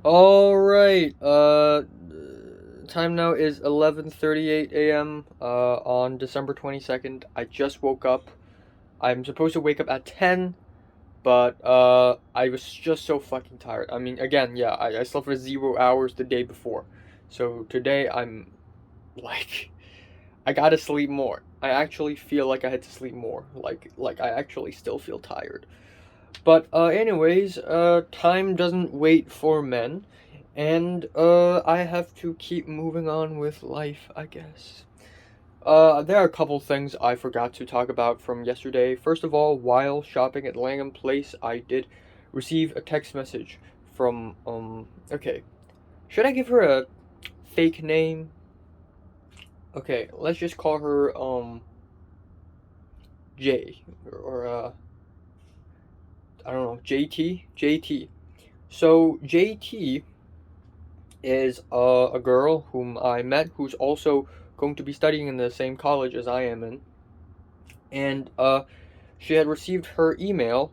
All right. Time now is 11:38 a.m. On December 22nd. I just woke up. I'm supposed to wake up at 10, but I was just so fucking tired. I mean, again, yeah, I slept for 0 hours the day before, so today I'm like, I gotta sleep more. I actually feel like I had to sleep more. Like I actually still feel tired. But anyways, time doesn't wait for men, and I have to keep moving on with life, I guess. There are a couple things I forgot to talk about from yesterday. First of all, while shopping at Langham Place, I did receive a text message from Okay, should I give her a fake name? Okay, let's just call her J or I don't know, JT. JT. So JT is a girl whom I met who's also going to be studying in the same college as I am in, and she had received her email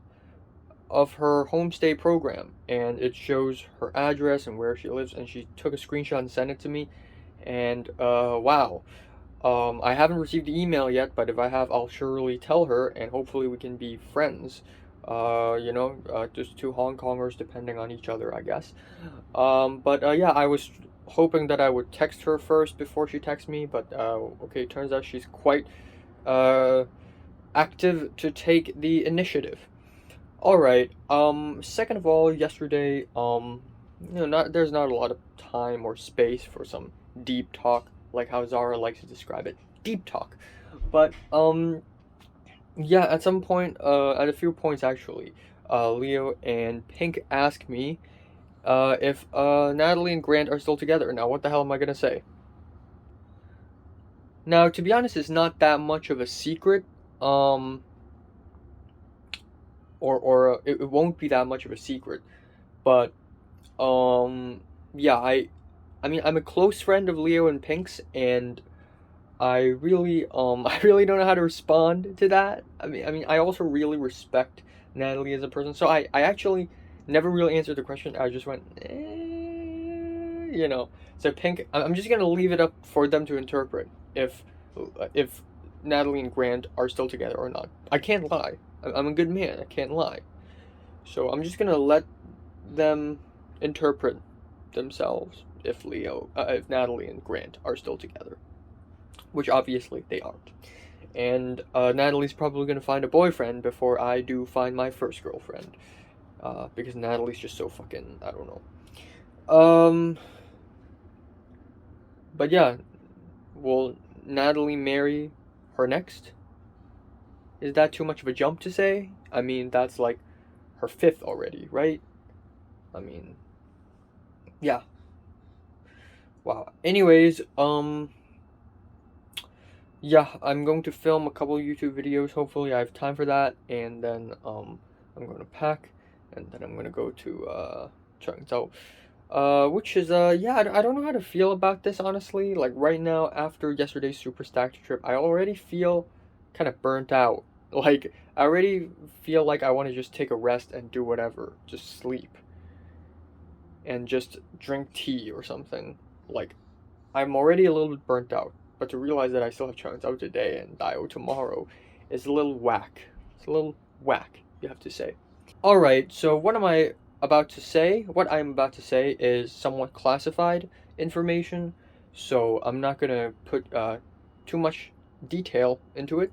of her homestay program, and it shows her address and where she lives, and she took a screenshot and sent it to me, and wow. I haven't received the email yet, but if I have, I'll surely tell her, and hopefully we can be friends. Just two Hong Kongers depending on each other, I guess. But yeah, I was hoping that I would text her first before she texts me, but okay, turns out she's quite uh, active to take the initiative. All right. Second of all, yesterday, not there's not a lot of time or space for some deep talk, like how Zara likes to describe it, deep talk. But yeah, at some point, at a few points actually, Leo and Pink asked me if Natalie and Grant are still together. Now, what the hell am I gonna say? Now, to be honest, it's not that much of a secret. Um, it won't be that much of a secret. But yeah, I mean, I'm a close friend of Leo and Pink's, and I really I really don't know how to respond to that. I mean, I also really respect Natalie as a person, so I actually never really answered the question. I just went, you know. So Pink, I'm just gonna leave it up for them to interpret if Natalie and Grant are still together or not. I can't lie. I'm a good man. I can't lie. So I'm just gonna let them interpret themselves if Natalie and Grant are still together, which obviously they aren't. And Natalie's probably gonna find a boyfriend before I do find my first girlfriend, because Natalie's just so fucking, I don't know. But yeah, will Natalie marry her next? Is that too much of a jump to say? I mean, that's like her fifth already, right? I mean, yeah. Wow. Anyways, yeah, I'm going to film a couple of YouTube videos. Hopefully, I have time for that, and then I'm going to pack, and then I'm going to go to Changzhou. Which is yeah, I don't know how to feel about this honestly. Like right now, after yesterday's super stacked trip, I already feel kind of burnt out. Like I already feel like I want to just take a rest and do whatever, just sleep and just drink tea or something. Like I'm already a little bit burnt out, but to realize that I still have chance out today and Dio tomorrow is a little whack. It's a little whack, you have to say. Alright, so what am I about to say? What I'm about to say is somewhat classified information, so I'm not gonna put too much detail into it.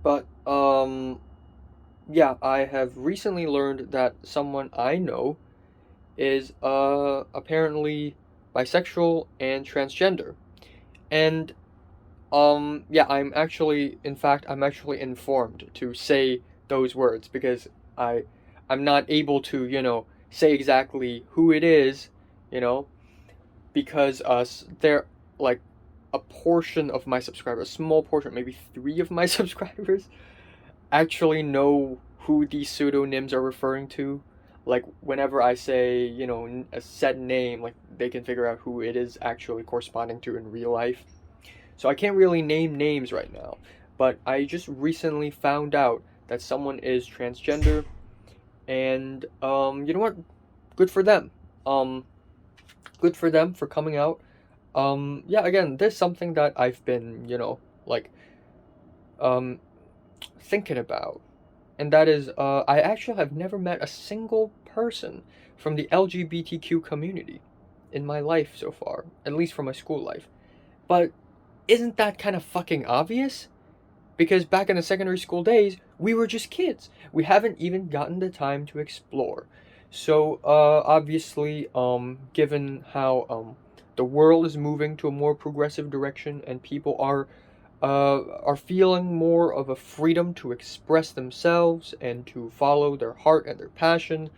But, yeah, I have recently learned that someone I know is apparently bisexual and transgender. And yeah, in fact, I'm actually informed to say those words because I I'm not able to, say exactly who it is, you know, because they're like a portion of my subscribers, a small portion, maybe three of my subscribers actually know who these pseudonyms are referring to. Like whenever I say, a set name, like they can figure out who it is actually corresponding to in real life. So I can't really name names right now, but I just recently found out that someone is transgender, and you know what? good for them. Good for them for coming out. Yeah, again, there's something that I've been, like, um, thinking about, and that is, I actually have never met a single person from the LGBTQ community in my life so far, at least from my school life. But isn't that kind of fucking obvious? Because back in the secondary school days, we were just kids. We haven't even gotten the time to explore. So, obviously, given how the world is moving to a more progressive direction and people are feeling more of a freedom to express themselves and to follow their heart and their passion,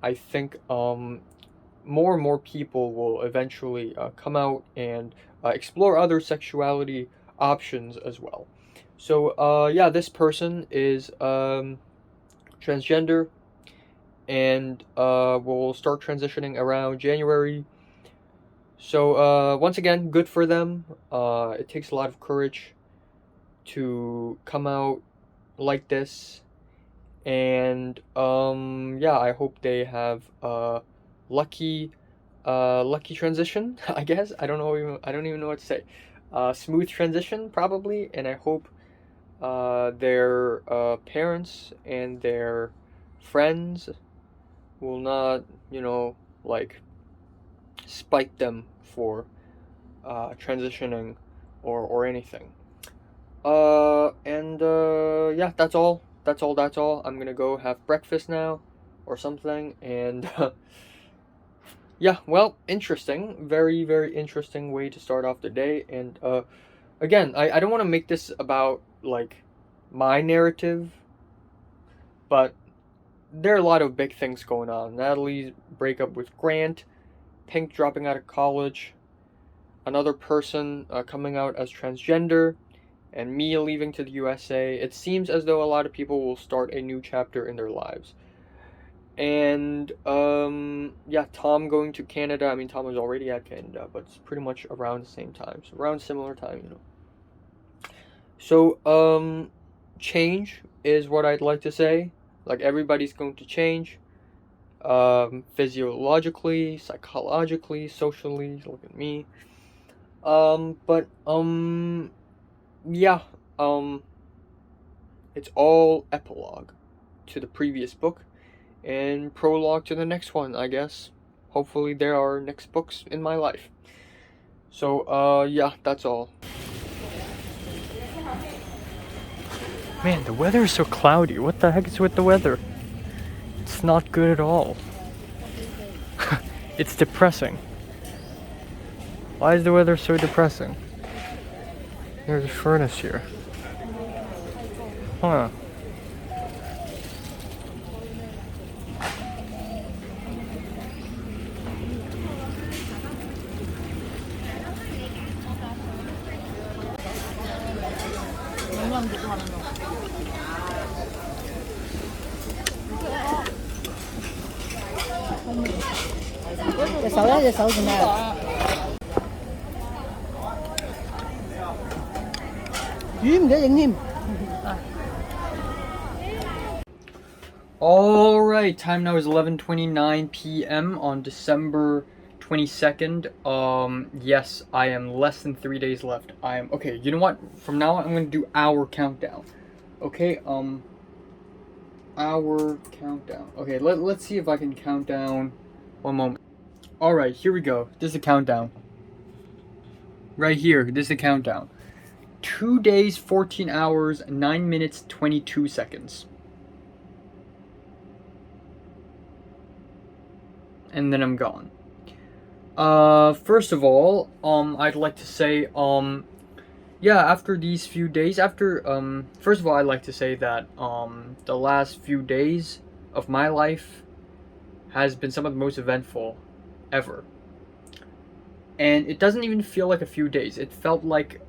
I think more and more people will eventually come out and explore other sexuality options as well. So, yeah, this person is transgender and will start transitioning around January. So, once again, good for them. It takes a lot of courage to come out like this. And yeah, I hope they have a lucky lucky transition, I guess. I don't even know what to say. Smooth transition probably, and I hope their parents and their friends will not, like, spite them for transitioning or anything. And yeah, that's all. That's all. I'm gonna go have breakfast now or something. And yeah, well, interesting. Very, very interesting way to start off the day. And again, I don't want to make this about, like, my narrative, but there are a lot of big things going on. Natalie's breakup with Grant, Pink dropping out of college, another person coming out as transgender, and me leaving to the USA. It seems as though a lot of people will start a new chapter in their lives. And yeah, Tom going to Canada. I mean, Tom was already at Canada, but it's pretty much around the same time, so around similar time. So change is what I'd like to say. Like, everybody's going to change, physiologically, psychologically, socially. Look at me. But yeah, it's all epilogue to the previous book and prologue to the next one, I guess. Hopefully there are next books in my life. So, yeah, that's all. Man, the weather is so cloudy. What the heck is with the weather? It's not good at all. It's depressing. Why is the weather so depressing? There's a furnace here. Huh. All right, time now is 11:29 p.m. on December 22nd. Yes, I am less than 3 days left. Okay, you know what? From now on, I'm going to do hour countdown. Okay, hour countdown. Okay, let's see if I can count down. One moment. All right, here we go. This is the countdown. Right here, this is the countdown. 2 days, 14 hours, 9 minutes, 22 seconds. And then I'm gone. First of all, I'd like to say, yeah, after these few days, first of all, I'd like to say that, the last few days of my life has been some of the most eventful ever. And it doesn't even feel like a few days. It felt like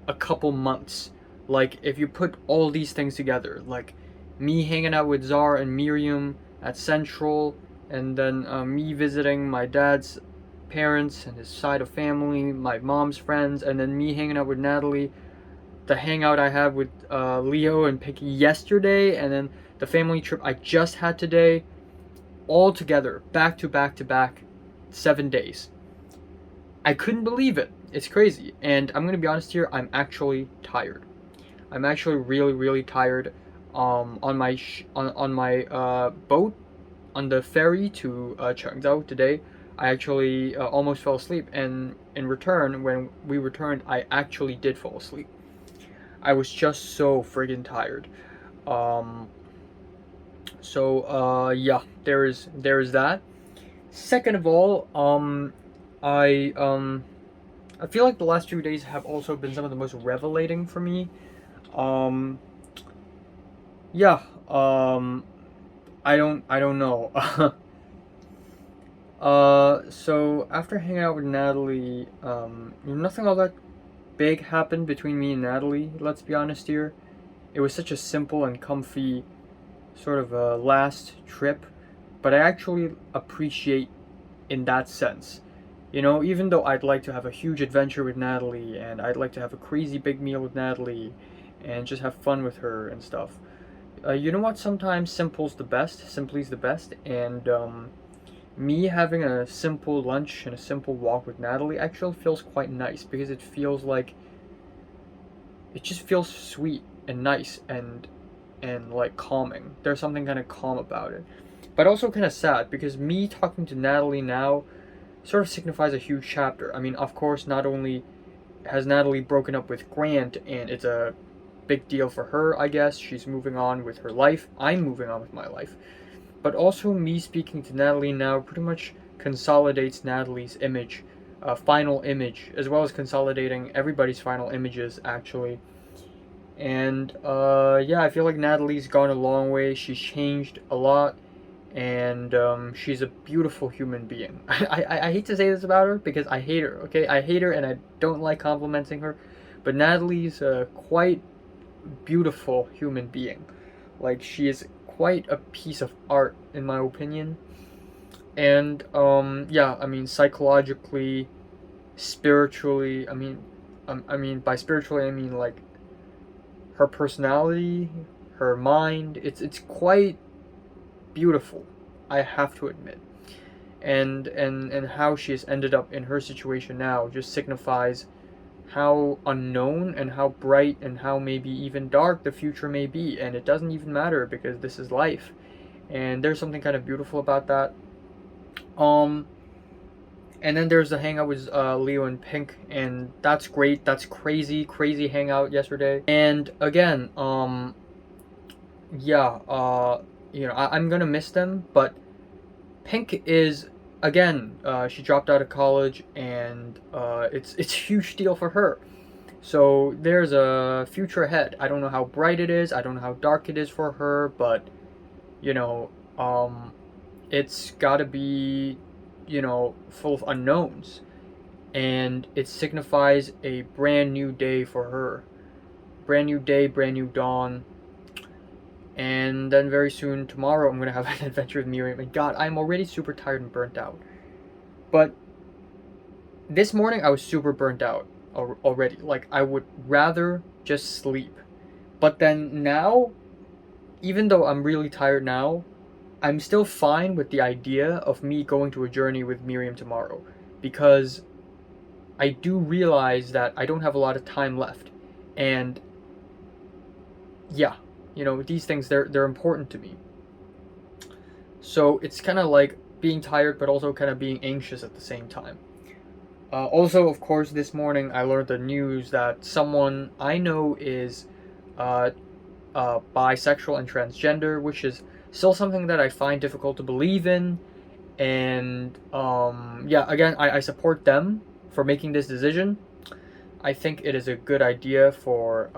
a couple months. Like, if you put all these things together, like me hanging out with Zara and Miriam at Central, and then me visiting my dad's parents and his side of family, my mom's friends, and then me hanging out with Natalie, the hangout I had with Leo and Picky yesterday, and then the family trip I just had today. all together, back to back to back, 7 days. I couldn't believe it. It's crazy. And I'm gonna be honest here, I'm actually tired. I'm actually really, really tired. On my boat on the ferry to Chengzhou today, I actually almost fell asleep. And in return, when we returned, I actually did fall asleep. I was just so friggin' tired. Um, yeah, there is that. Second of all, I feel like the last 2 days have also been some of the most revelating for me. Um, yeah. I don't know. So after hanging out with Natalie, nothing all that big happened between me and Natalie. Let's be honest here. It was such a simple and comfy sort of a last trip, but I actually appreciate in that sense. Even though I'd like to have a huge adventure with Natalie and I'd like to have a crazy big meal with Natalie and just have fun with her and stuff. You know what? Sometimes simple's the best. Simply's the best. And me having a simple lunch and a simple walk with Natalie actually feels quite nice because it just feels sweet and nice and like calming. There's something kind of calm about it. But also kind of sad because me talking to Natalie now sort of signifies a huge chapter. I mean, of course, not only has Natalie broken up with Grant and it's a big deal for her, I guess. She's moving on with her life. I'm moving on with my life. But also, me speaking to Natalie now pretty much consolidates Natalie's image, final image, as well as consolidating everybody's final images, actually. And yeah, I feel like Natalie's gone a long way. She's changed a lot, and she's a beautiful human being. I hate to say this about her because I hate her, okay? I hate her and I don't like complimenting her. But Natalie's a quite beautiful human being. Like, she is quite a piece of art, in my opinion. And yeah, I mean, psychologically, spiritually, I mean, by spiritually, I mean like her personality, her mind. It's quite beautiful, I have to admit. And how she has ended up in her situation now just signifies how unknown and how bright and how maybe even dark the future may be, and it doesn't even matter because this is life. And there's something kind of beautiful about that. Um and then there's the hangout with Leo and Pink, and that's great. That's crazy hangout yesterday. And again, yeah, I'm gonna miss them, but Pink is again, she dropped out of college, and it's a huge deal for her. So there's a future ahead. I don't know how bright it is. I don't know how dark it is for her, but you know, um, it's got to be, full of unknowns, and it signifies a brand new day for her. Brand new day, brand new dawn. And then very soon, tomorrow, I'm gonna have an adventure with Miriam. And God, I'm already super tired and burnt out. But this morning, I was super burnt out already. Like, I would rather just sleep. But then now, even though I'm really tired now, I'm still fine with the idea of me going to a journey with Miriam tomorrow. Because I do realize that I don't have a lot of time left. And yeah, these things, they're important to me. So it's kind of like being tired, but also kind of being anxious at the same time. Also, of course, this morning I learned the news that someone I know is uh, bisexual and transgender, which is still something that I find difficult to believe in. And yeah, again, I support them for making this decision. I think it is a good idea for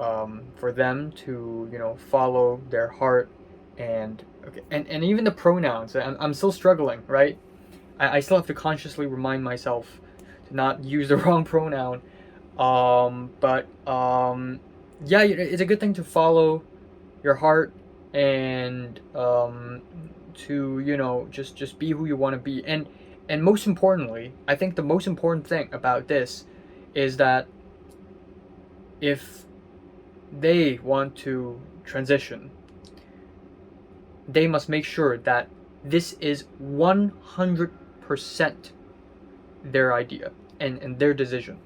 them to follow their heart. And okay, and even the pronouns. I'm still struggling, right? I still have to consciously remind myself to not use the wrong pronoun. But yeah, it's a good thing to follow your heart, and to just be who you want to be. And most importantly, I think the most important thing about this is that if they want to transition, they must make sure that This is 100% their idea and their decision.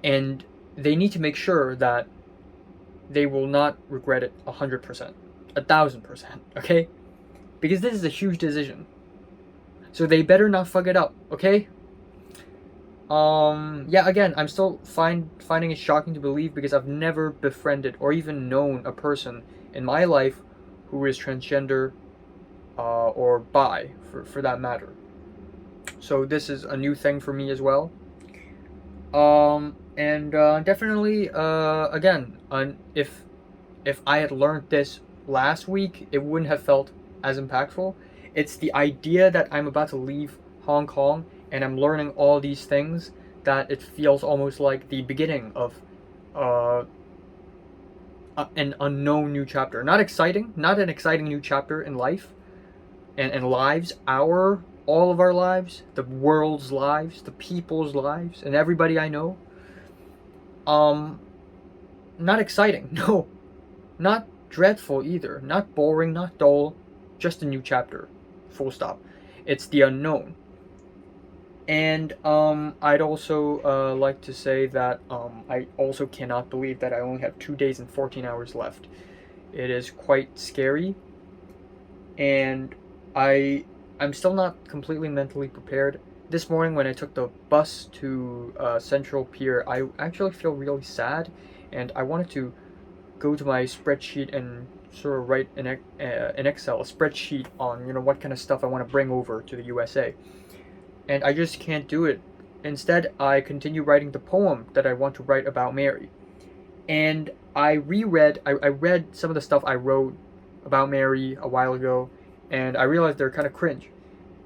And they need to make sure that they will not regret it 100%, 1,000%, okay? Because this is a huge decision. So they better not fuck it up, okay? Yeah, again, I'm still finding it shocking to believe because I've never befriended or even known a person in my life who is transgender or bi, for that matter. So this is a new thing for me as well. And definitely, again, if I had learned this last week, it wouldn't have felt as impactful. It's the idea that I'm about to leave Hong Kong and I'm learning all these things that it feels almost like the beginning of an unknown new chapter. Not exciting, not an exciting new chapter in life and lives, all of our lives, the world's lives, the people's lives, and everybody I know. Not exciting, no. Not dreadful either, not boring, not dull, just a new chapter. Full stop. It's the unknown. And I'd also like to say that I also cannot believe that I only have 2 days and 14 hours left. It is quite scary, and I'm still not completely mentally prepared. This morning when I took the bus to Central Pier, I actually feel really sad, and I wanted to go to my spreadsheet and sort of write in Excel a spreadsheet on what kind of stuff I want to bring over to the USA. And I just can't do it. Instead, I continue writing the poem that I want to write about Mary. And I read some of the stuff I wrote about Mary a while ago, and I realized they're kind of cringe.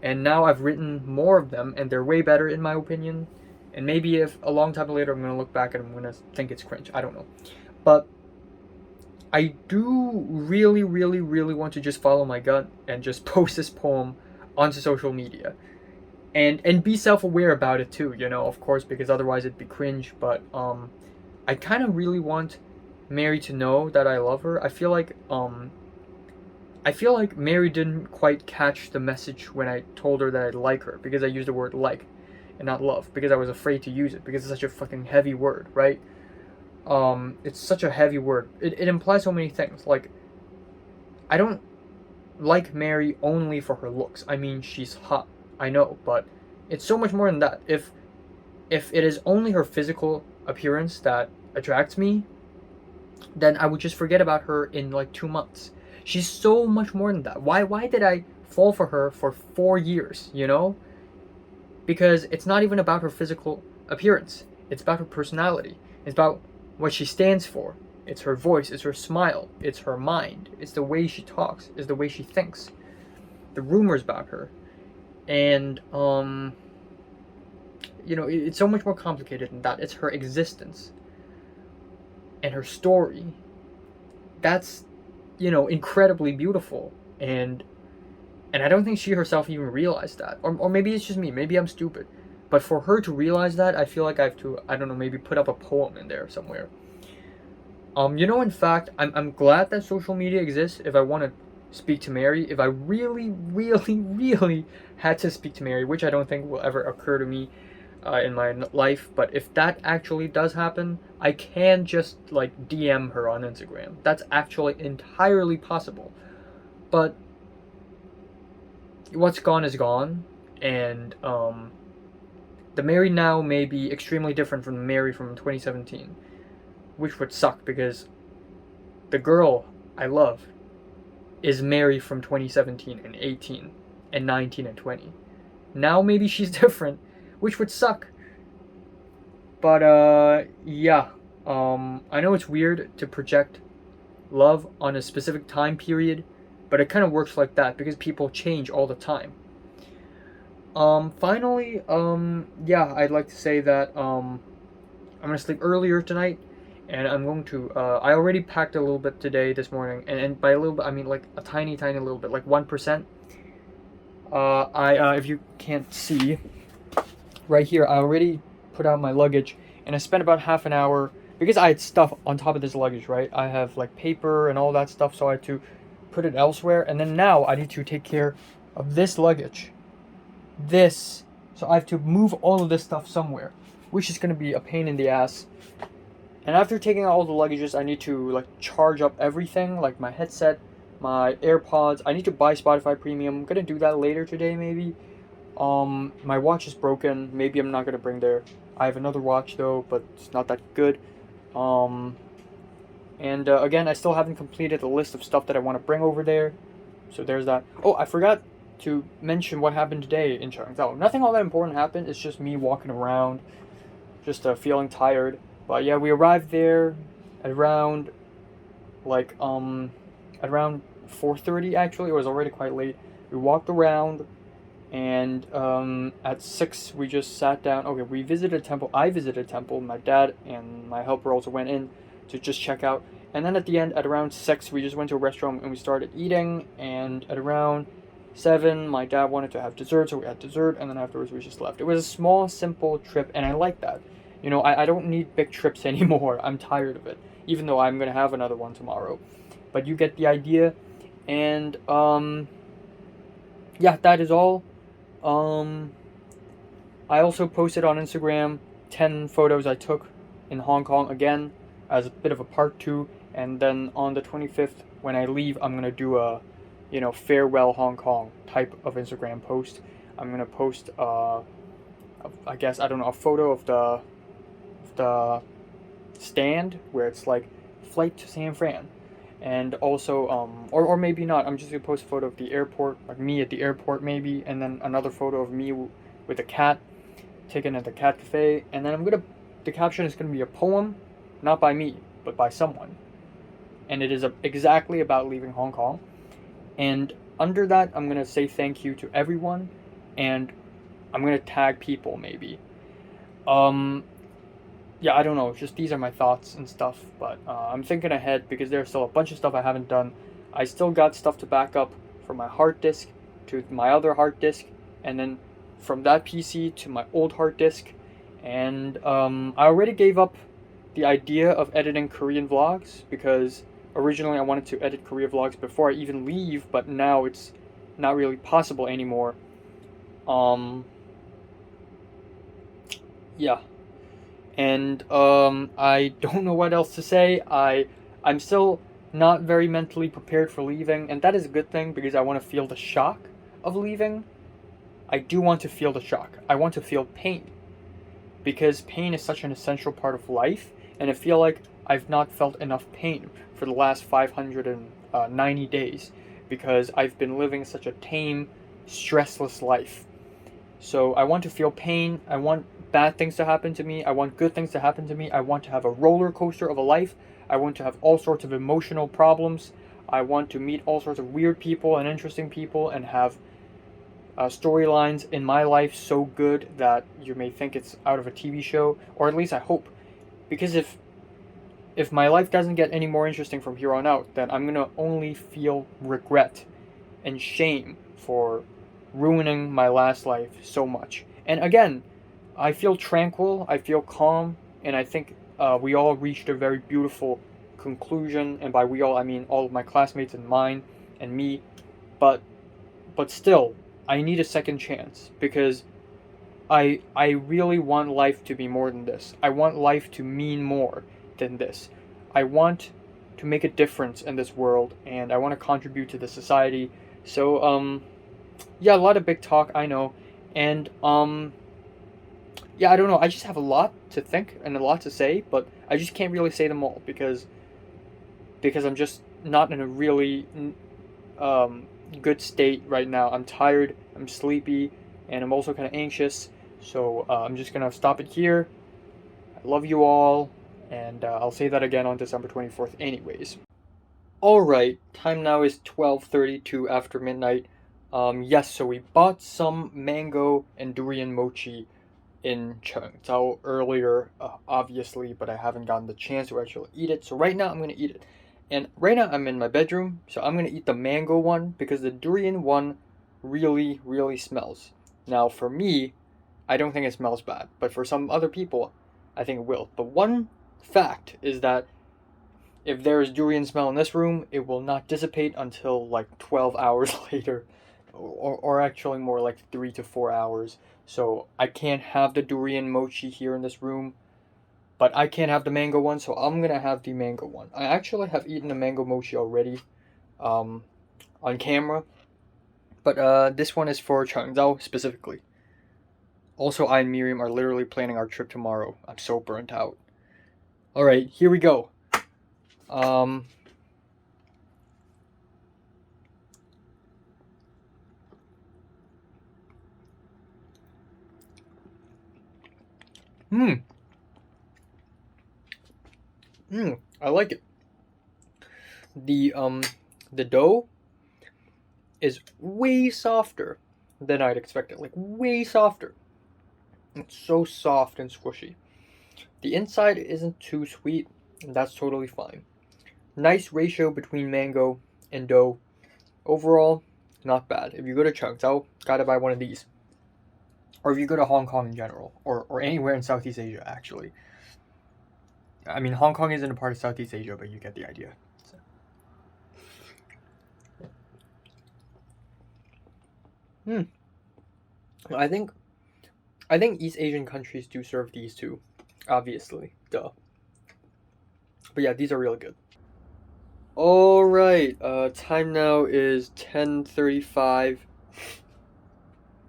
And now I've written more of them, and they're way better in my opinion. And maybe if a long time later I'm going to look back and I'm going to think it's cringe. I don't know. But I do really, really, really want to just follow my gut and just post this poem onto social media. And be self-aware about it too, of course, because otherwise it'd be cringe. But I kind of really want Mary to know that I love her. I feel like Mary didn't quite catch the message when I told her that I like her, because I used the word like and not love, because I was afraid to use it because it's such a fucking heavy word, right? It's such a heavy word. It implies so many things. Like, I don't like Mary only for her looks. I mean, she's hot, I know, but it's so much more than that. If it is only her physical appearance that attracts me, then I would just forget about her in like 2 months. She's so much more than that. Why did I fall for her for 4 years, Because it's not even about her physical appearance. It's about her personality. It's about what she stands for. It's her voice, it's her smile, it's her mind, it's the way she talks, it's the way she thinks, the rumors about her. And it's so much more complicated than that. It's her existence and her story. That's incredibly beautiful, and I don't think she herself even realized that, or maybe it's just me, maybe I'm stupid, but for her to realize that, I feel like I have to, I don't know, maybe put up a poem in there somewhere. In fact, I'm glad that social media exists if I want to speak to Mary. If I really, really, really had to speak to Mary, which I don't think will ever occur to me in my life, but if that actually does happen, I can just like DM her on Instagram. That's actually entirely possible. But what's gone is gone, and the Mary now may be extremely different from the Mary from 2017, which would suck because the girl I love is Mary from 2017 and 18 and 19 and 20. Now maybe she's different, which would suck. But yeah, I know it's weird to project love on a specific time period, but it kind of works like that because people change all the time. Finally, yeah, I'd like to say that I'm gonna sleep earlier tonight, and I'm going to I already packed a little bit today this morning, and by a little bit I mean like a tiny little bit, like 1%. If you can't see right here, I already put out my luggage, and I spent about half an hour because I had stuff on top of this luggage, right? I have like paper and all that stuff, so I had to put it elsewhere, and then now I need to take care of this luggage. This. So I have to move all of this stuff somewhere, which is going to be a pain in the ass. And after taking out all the luggages, I need to like charge up everything, like my headset, my AirPods. I need to buy Spotify Premium. I'm going to do that later today maybe. My watch is broken. Maybe I'm not going to bring there. I have another watch though, but it's not that good. Again, I still haven't completed the list of stuff that I want to bring over there. So there's that. Oh, I forgot to mention what happened today in Changzhou. Nothing all that important happened. It's just me walking around, just feeling tired. But yeah, we arrived there at around at around 4:30 actually. It was already quite late. We walked around, and at 6 we just sat down. Okay, we visited a temple. I visited a temple. My dad and my helper also went in to just check out. And then at the end, at around 6, we just went to a restaurant and we started eating. And at around 7, my dad wanted to have dessert, so we had dessert. And then afterwards, we just left. It was a small, simple trip, and I like that. You know, I don't need big trips anymore. I'm tired of it, even though I'm going to have another one tomorrow. But you get the idea. And, yeah, that is all. I also posted on Instagram 10 photos I took in Hong Kong again, as a bit of a part 2, and then on the 25th when I leave, I'm gonna do a farewell Hong Kong type of Instagram post. I'm gonna post I guess, I don't know, a photo of the stand where it's like flight to San Fran, and also or maybe not. I'm just gonna post a photo of the airport, like me at the airport maybe, and then another photo of me with a cat taken at the cat cafe, and then the caption is gonna be a poem. Not by me, but by someone. And it is exactly about leaving Hong Kong. And under that, I'm going to say thank you to everyone. And I'm going to tag people, maybe. Yeah, I don't know. Just these are my thoughts and stuff. But I'm thinking ahead because there's still a bunch of stuff I haven't done. I still got stuff to back up from my hard disk to my other hard disk. And then from that PC to my old hard disk. And I already gave up the idea of editing Korean vlogs, because originally I wanted to edit Korean vlogs before I even leave, but now it's not really possible anymore. Yeah. And I don't know what else to say. I'm still not very mentally prepared for leaving, and that is a good thing because I want to feel the shock of leaving. I do want to feel the shock. I want to feel pain, because pain is such an essential part of life. And I feel like I've not felt enough pain for the last 590 days because I've been living such a tame, stressless life. So I want to feel pain. I want bad things to happen to me. I want good things to happen to me. I want to have a roller coaster of a life. I want to have all sorts of emotional problems. I want to meet all sorts of weird people and interesting people and have storylines in my life so good that you may think it's out of a TV show, or at least I hope. Because if my life doesn't get any more interesting from here on out, then I'm going to only feel regret and shame for ruining my last life so much. And again, I feel tranquil, I feel calm, and I think we all reached a very beautiful conclusion. And by we all, I mean all of my classmates and mine and me. But still, I need a second chance because I really want life to be more than this. I want life to mean more than this. I want to make a difference in this world, and I want to contribute to the society. So, yeah, a lot of big talk, I know. And, yeah, I don't know. I just have a lot to think and a lot to say, but I just can't really say them all because I'm just not in a really good state right now. I'm tired, I'm sleepy, and I'm also kind of anxious. So I'm just gonna stop it here. I love you all, and I'll say that again on December 24th anyways. Alright, time now is 12:32 after midnight. Yes, so we bought some mango and durian mochi in Chengzhou earlier, obviously, but I haven't gotten the chance to actually eat it. So right now I'm gonna eat it. And right now I'm in my bedroom, so I'm gonna eat the mango one because the durian one really, really smells. Now for me, I don't think it smells bad, but for some other people, I think it will. But one fact is that if there is durian smell in this room, it will not dissipate until like 12 hours later, or actually more like 3 to 4 hours. So I can't have the durian mochi here in this room, but I can't have the mango one, so I'm gonna have the mango one. I actually have eaten the mango mochi already, on camera, but this one is for Changzhou specifically. Also, I and Miriam are literally planning our trip tomorrow. I'm so burnt out. Alright, here we go. I like it. The dough is way softer than I'd expected. Like, way softer. It's so soft and squishy. The inside isn't too sweet, and that's totally fine. Nice ratio between mango and dough. Overall, not bad. If you go to Changzhou, gotta buy one of these. Or if you go to Hong Kong in general, or anywhere in Southeast Asia, actually. I mean, Hong Kong isn't a part of Southeast Asia, but you get the idea. I think East Asian countries do serve these too, obviously, duh. But yeah, these are really good. Alright, time now is 10:35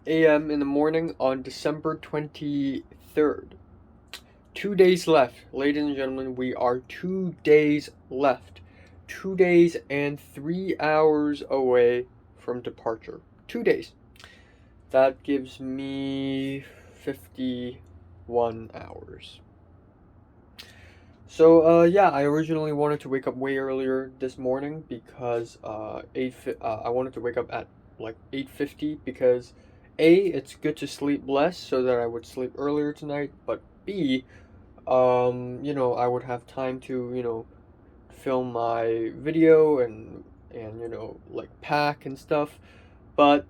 a.m. in the morning on December 23rd. 2 days left, ladies and gentlemen, we are 2 days left. 2 days and 3 hours away from departure. 2 days. That gives me 51 hours. So, yeah, I originally wanted to wake up way earlier this morning because, I wanted to wake up at, like, 8:50 because, A, it's good to sleep less so that I would sleep earlier tonight, but B, I would have time to, film my video and, like, pack and stuff, but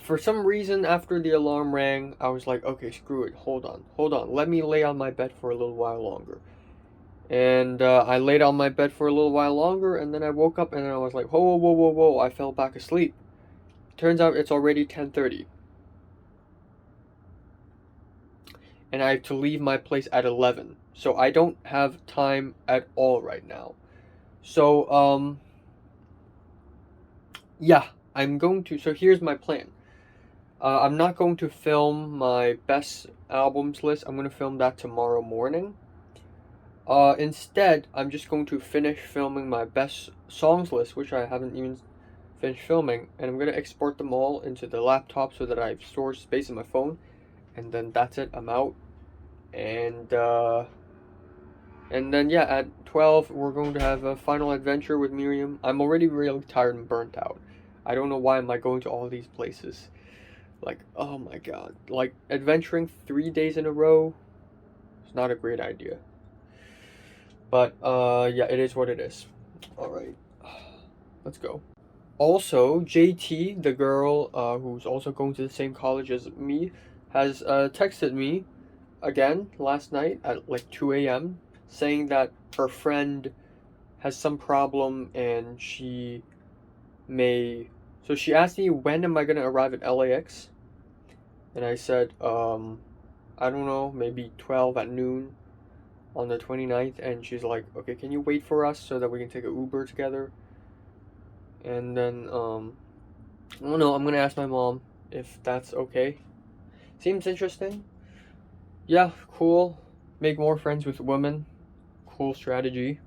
for some reason, after the alarm rang, I was like, okay, screw it, hold on, let me lay on my bed for a little while longer. And I laid on my bed for a little while longer, and then I woke up, and then I was like, whoa, whoa, whoa, whoa, I fell back asleep. Turns out it's already 10:30. And I have to leave my place at 11. So I don't have time at all right now. So, yeah, so here's my plan. I'm not going to film my best albums list. I'm going to film that tomorrow morning. Instead, I'm just going to finish filming my best songs list, which I haven't even finished filming. And I'm going to export them all into the laptop so that I have storage space in my phone. And then that's it. I'm out. And then, yeah, at 12, we're going to have a final adventure with Miriam. I'm already really tired and burnt out. I don't know why am I going to all these places. Like, oh my god. Like, adventuring 3 days in a row is not a great idea. But, yeah, it is what it is. Alright. Let's go. Also, JT, the girl who's also going to the same college as me, has texted me again last night at like 2 a.m. saying that her friend has some problem and she may... So she asked me, when am I going to arrive at LAX? And I said, I don't know, maybe 12 at noon on the 29th. And she's like, okay, can you wait for us so that we can take an Uber together? And then, I don't know, I'm going to ask my mom if that's okay. Seems interesting. Yeah, cool. Make more friends with women. Cool strategy.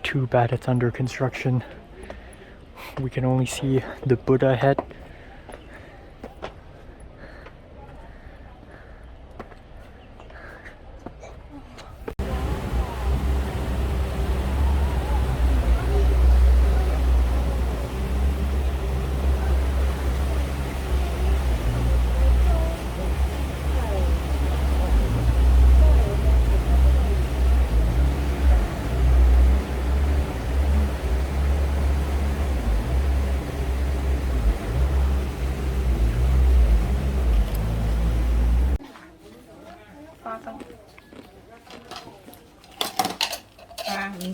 Too bad it's under construction. We can only see the Buddha head.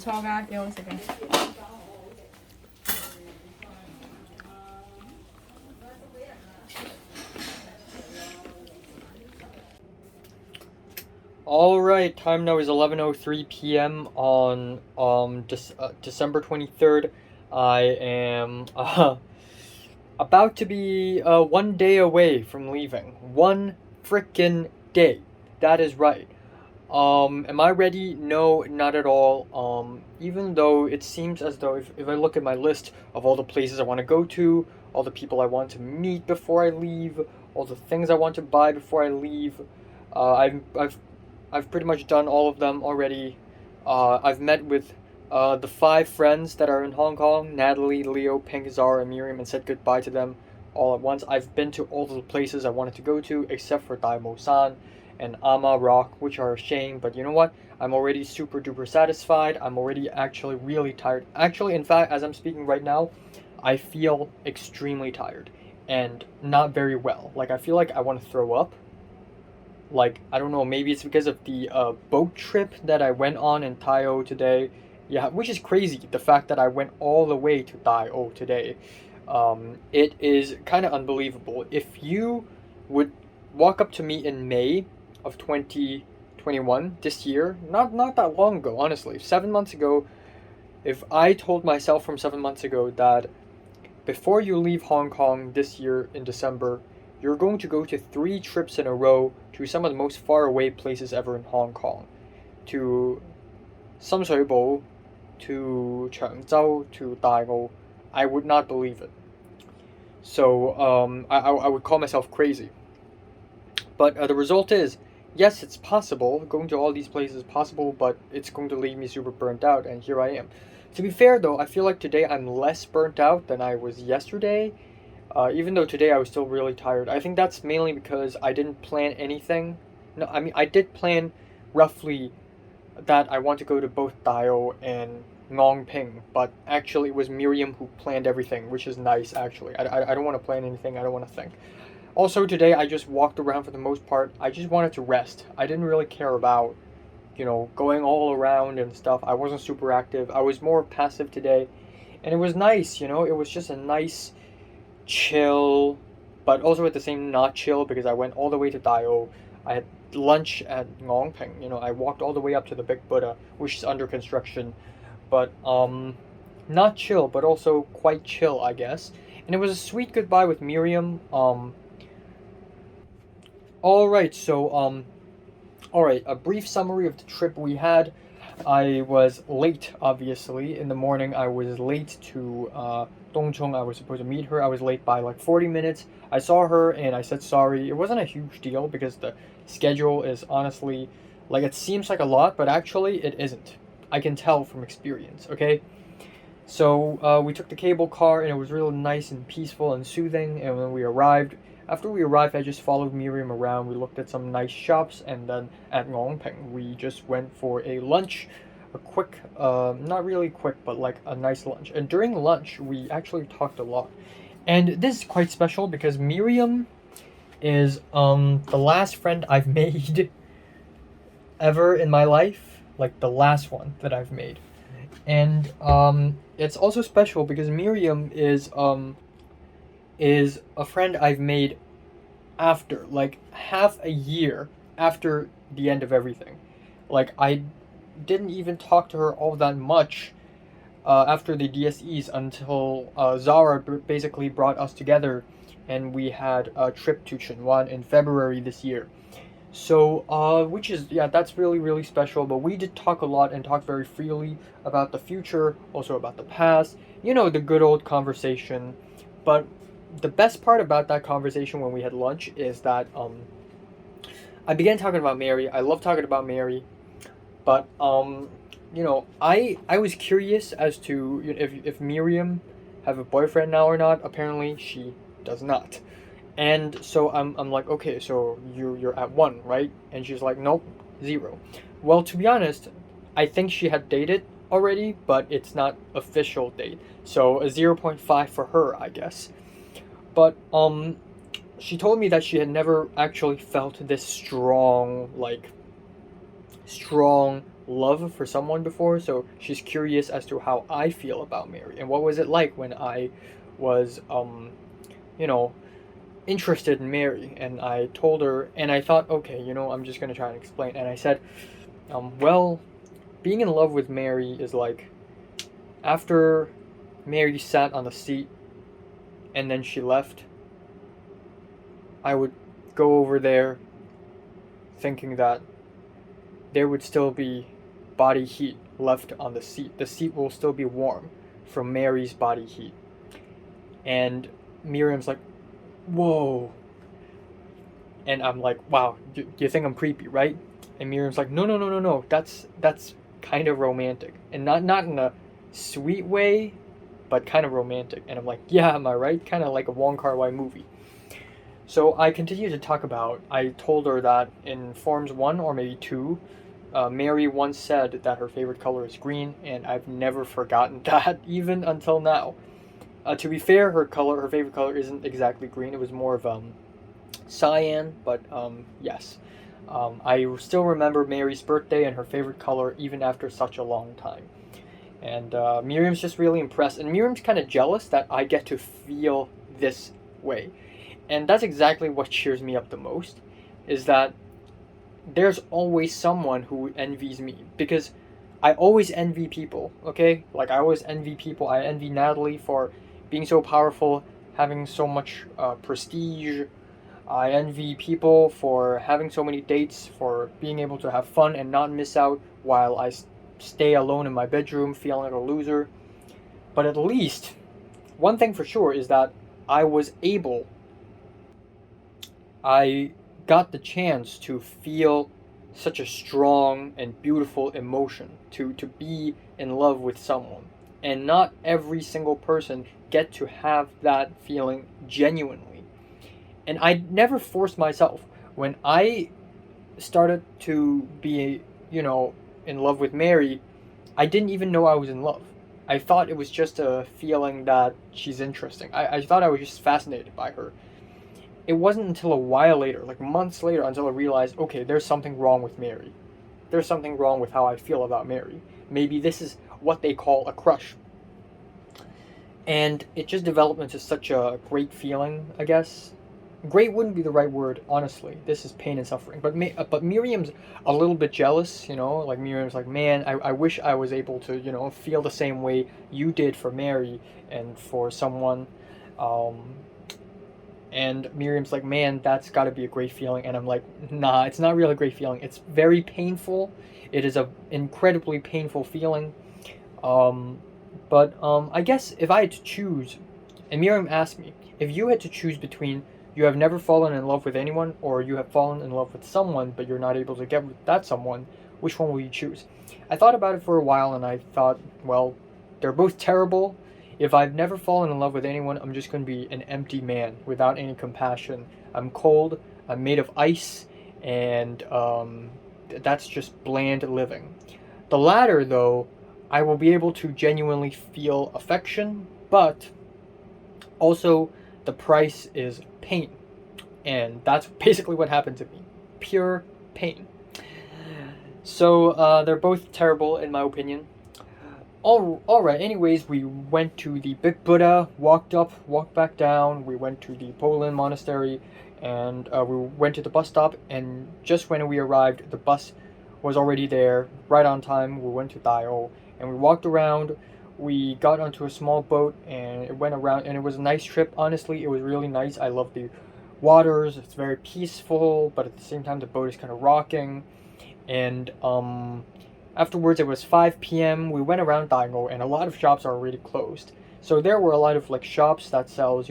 錯㗎，幾好食嘅。Alright, time now is 11:03 p.m. on December 23rd. I am about to be 1 day away from leaving. 1 frickin' day. That is right. Am I ready? No, not at all. Even though it seems as though if I look at my list of all the places I want to go to, all the people I want to meet before I leave, all the things I want to buy before I leave, I've pretty much done all of them already. I've met with the 5 friends that are in Hong Kong: Natalie, Leo, Pink, Zara, and Miriam, and said goodbye to them all at once. I've been to all of the places I wanted to go to, except for Daimo-san and Ama Rock, which are a shame, but you know what? I'm already super duper satisfied. I'm already actually really tired. Actually, in fact, as I'm speaking right now, I feel extremely tired and not very well. Like, I feel like I want to throw up. Like, I don't know, maybe it's because of the boat trip that I went on in Taiyo today. Yeah, which is crazy, the fact that I went all the way to Taiyo today. It is kind of unbelievable. If you would walk up to me in May of 2021, this year, not that long ago, honestly, 7 months ago, if I told myself from 7 months ago that before you leave Hong Kong this year in December, you're going to go to 3 trips in a row to some of the most far away places ever in Hong Kong, to Samshuibo, to Changzhou, to Daigou, I would not believe it. So I would call myself crazy. But the result is, yes, it's possible. Going to all these places is possible, but it's going to leave me super burnt out, and here I am. To be fair, though, I feel like today I'm less burnt out than I was yesterday. Even though today I was still really tired. I think that's mainly because I didn't plan anything. No, I mean, I did plan roughly that I want to go to both Dio and Ngongping, but actually it was Miriam who planned everything, which is nice, actually. I don't want to plan anything, I don't want to think. Also, today I just walked around for the most part. I just wanted to rest. I didn't really care about, going all around and stuff. I wasn't super active. I was more passive today. And it was nice, it was just a nice chill, but also at the same not chill because I went all the way to Dio. I had lunch at Ngongping. I walked all the way up to the Big Buddha, which is under construction, but not chill, but also quite chill, I guess. And it was a sweet goodbye with Miriam. All right, so all right, a brief summary of the trip we had. I was late, obviously. In the morning, I was late to Dongcheng. I was supposed to meet her. I was late by like 40 minutes. I saw her and I said sorry. It wasn't a huge deal because the schedule is honestly, like, it seems like a lot, but actually it isn't. I can tell from experience, okay? So we took the cable car and it was real nice and peaceful and soothing. And when we arrived, after we arrived, I just followed Miriam around. We looked at some nice shops, and then at Ngongping, we just went for a lunch, a quick, not really quick, but like a nice lunch. And during lunch, we actually talked a lot. And this is quite special because Miriam is the last friend I've made ever in my life, like the last one that I've made. And it's also special because Miriam is a friend I've made after, like, half a year after the end of everything. Like, I didn't even talk to her all that much after the DSEs until Zara basically brought us together and we had a trip to Chunwan in February this year. So, which is, yeah, that's really, really special. But we did talk a lot and talk very freely about the future, also about the past, the good old conversation. But the best part about that conversation when we had lunch is that I began talking about Mary. I love talking about Mary, but I was curious as to if Miriam have a boyfriend now or not. Apparently, she does not. And so I'm like, okay, so you're at 1, right? And she's like, nope, 0. Well, to be honest, I think she had dated already, but it's not official date. So a 0.5 for her, I guess. But she told me that she had never actually felt this strong love for someone before, so she's curious as to how I feel about Mary and what was it like when I was, you know, interested in Mary. And I told her, and I thought, okay, I'm just gonna try and explain. And I said, well, being in love with Mary is like after Mary sat on the seat and then she left, I would go over there thinking that there would still be body heat left on the seat. The seat will still be warm from Mary's body heat. And Miriam's like, whoa. And I'm like, wow, you think I'm creepy, right? And Miriam's like, no, no, no, no, no. That's kind of romantic. And not in a sweet way, but kind of romantic. And I'm like, yeah, am I right? Kind of like a Wong Kar-wai movie. So I continue to talk about, I told her that in Forms 1 or maybe 2, Mary once said that her favorite color is green, and I've never forgotten that, even until now. To be fair, her favorite color isn't exactly green. It was more of cyan, but yes. I still remember Mary's birthday and her favorite color even after such a long time. And Miriam's just really impressed, and Miriam's kind of jealous that I get to feel this way. And that's exactly what cheers me up the most, is that there's always someone who envies me, because I always envy people, okay? Like, I always envy people. I envy Natalie for being so powerful, having so much prestige. I envy people for having so many dates, for being able to have fun and not miss out while I stay alone in my bedroom feeling like a loser. But at least, one thing for sure is that I got the chance to feel such a strong and beautiful emotion, to be in love with someone. And not every single person get to have that feeling genuinely. And I never forced myself. When I started to be, in love with Mary, I didn't even know I was in love. I thought it was just a feeling that she's interesting. I thought I was just fascinated by her. It wasn't until a while later, like months later, until I realized, okay, there's something wrong with Mary. There's something wrong with how I feel about Mary. Maybe this is what they call a crush. And it just developed into such a great feeling, I guess. Great wouldn't be the right word, honestly. This is pain and suffering. But Miriam's a little bit jealous, like Miriam's like, man, I wish I was able to, feel the same way you did for Mary and for someone. And Miriam's like, man, that's got to be a great feeling. And I'm like, nah, it's not really a great feeling. It's very painful. It is a incredibly painful feeling. But I guess if I had to choose, and Miriam asked me, if you had to choose between you have never fallen in love with anyone or you have fallen in love with someone but you're not able to get with that someone, which one will you choose? I thought about it for a while and I thought, well, they're both terrible. If I've never fallen in love with anyone, I'm just going to be an empty man without any compassion. I'm cold, I'm made of ice, and that's just bland living. The latter, though, I will be able to genuinely feel affection, but also the price is pain. And that's basically what happened to me. Pure pain. So they're both terrible in my opinion. Alright, anyways, we went to the Big Buddha, walked up, walked back down, we went to the Polin Monastery, and we went to the bus stop, and just when we arrived, the bus was already there, right on time. We went to Daio, and we walked around, we got onto a small boat, and it went around, and it was a nice trip. Honestly, it was really nice. I love the waters, it's very peaceful, but at the same time, the boat is kind of rocking, and afterwards, it was 5 p.m. We went around Dago, and a lot of shops are already closed. So there were a lot of shops that sells,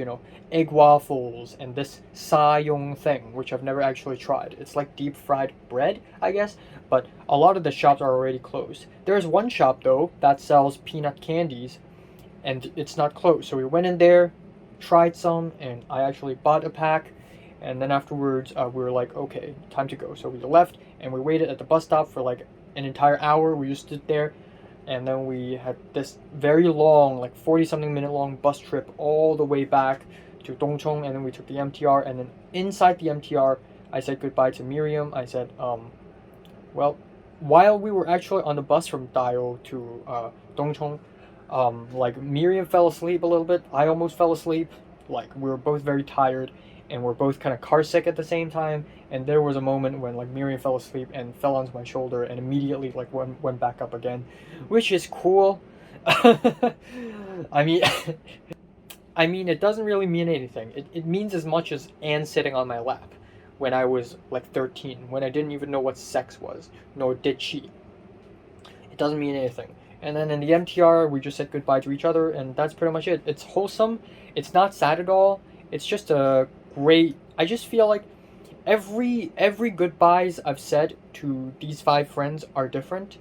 egg waffles and this sayong thing, which I've never actually tried. It's like deep fried bread, I guess, but a lot of the shops are already closed. There's one shop though that sells peanut candies, and it's not closed. So we went in there, tried some, and I actually bought a pack. And then afterwards, we were like, okay, time to go. So we left, and we waited at the bus stop for an entire hour. We just stood there, and then we had this very long, 40-something minute long bus trip all the way back to Dongchong, and then we took the MTR, and then inside the MTR, I said goodbye to Miriam. I said, well, while we were actually on the bus from Dayo to Dongchong, like Miriam fell asleep a little bit. I almost fell asleep. Like we were both very tired, and we're both kind of car sick at the same time. And there was a moment when like Miriam fell asleep and fell onto my shoulder, and immediately like went back up again, which is cool. I mean, I mean, it doesn't really mean anything. It means as much as Anne sitting on my lap when I was like 13, when I didn't even know what sex was, nor did she. It doesn't mean anything. And then in the MTR, we just said goodbye to each other, and that's pretty much it. It's wholesome. It's not sad at all. It's just a great. I just feel like every goodbyes I've said to these five friends are different.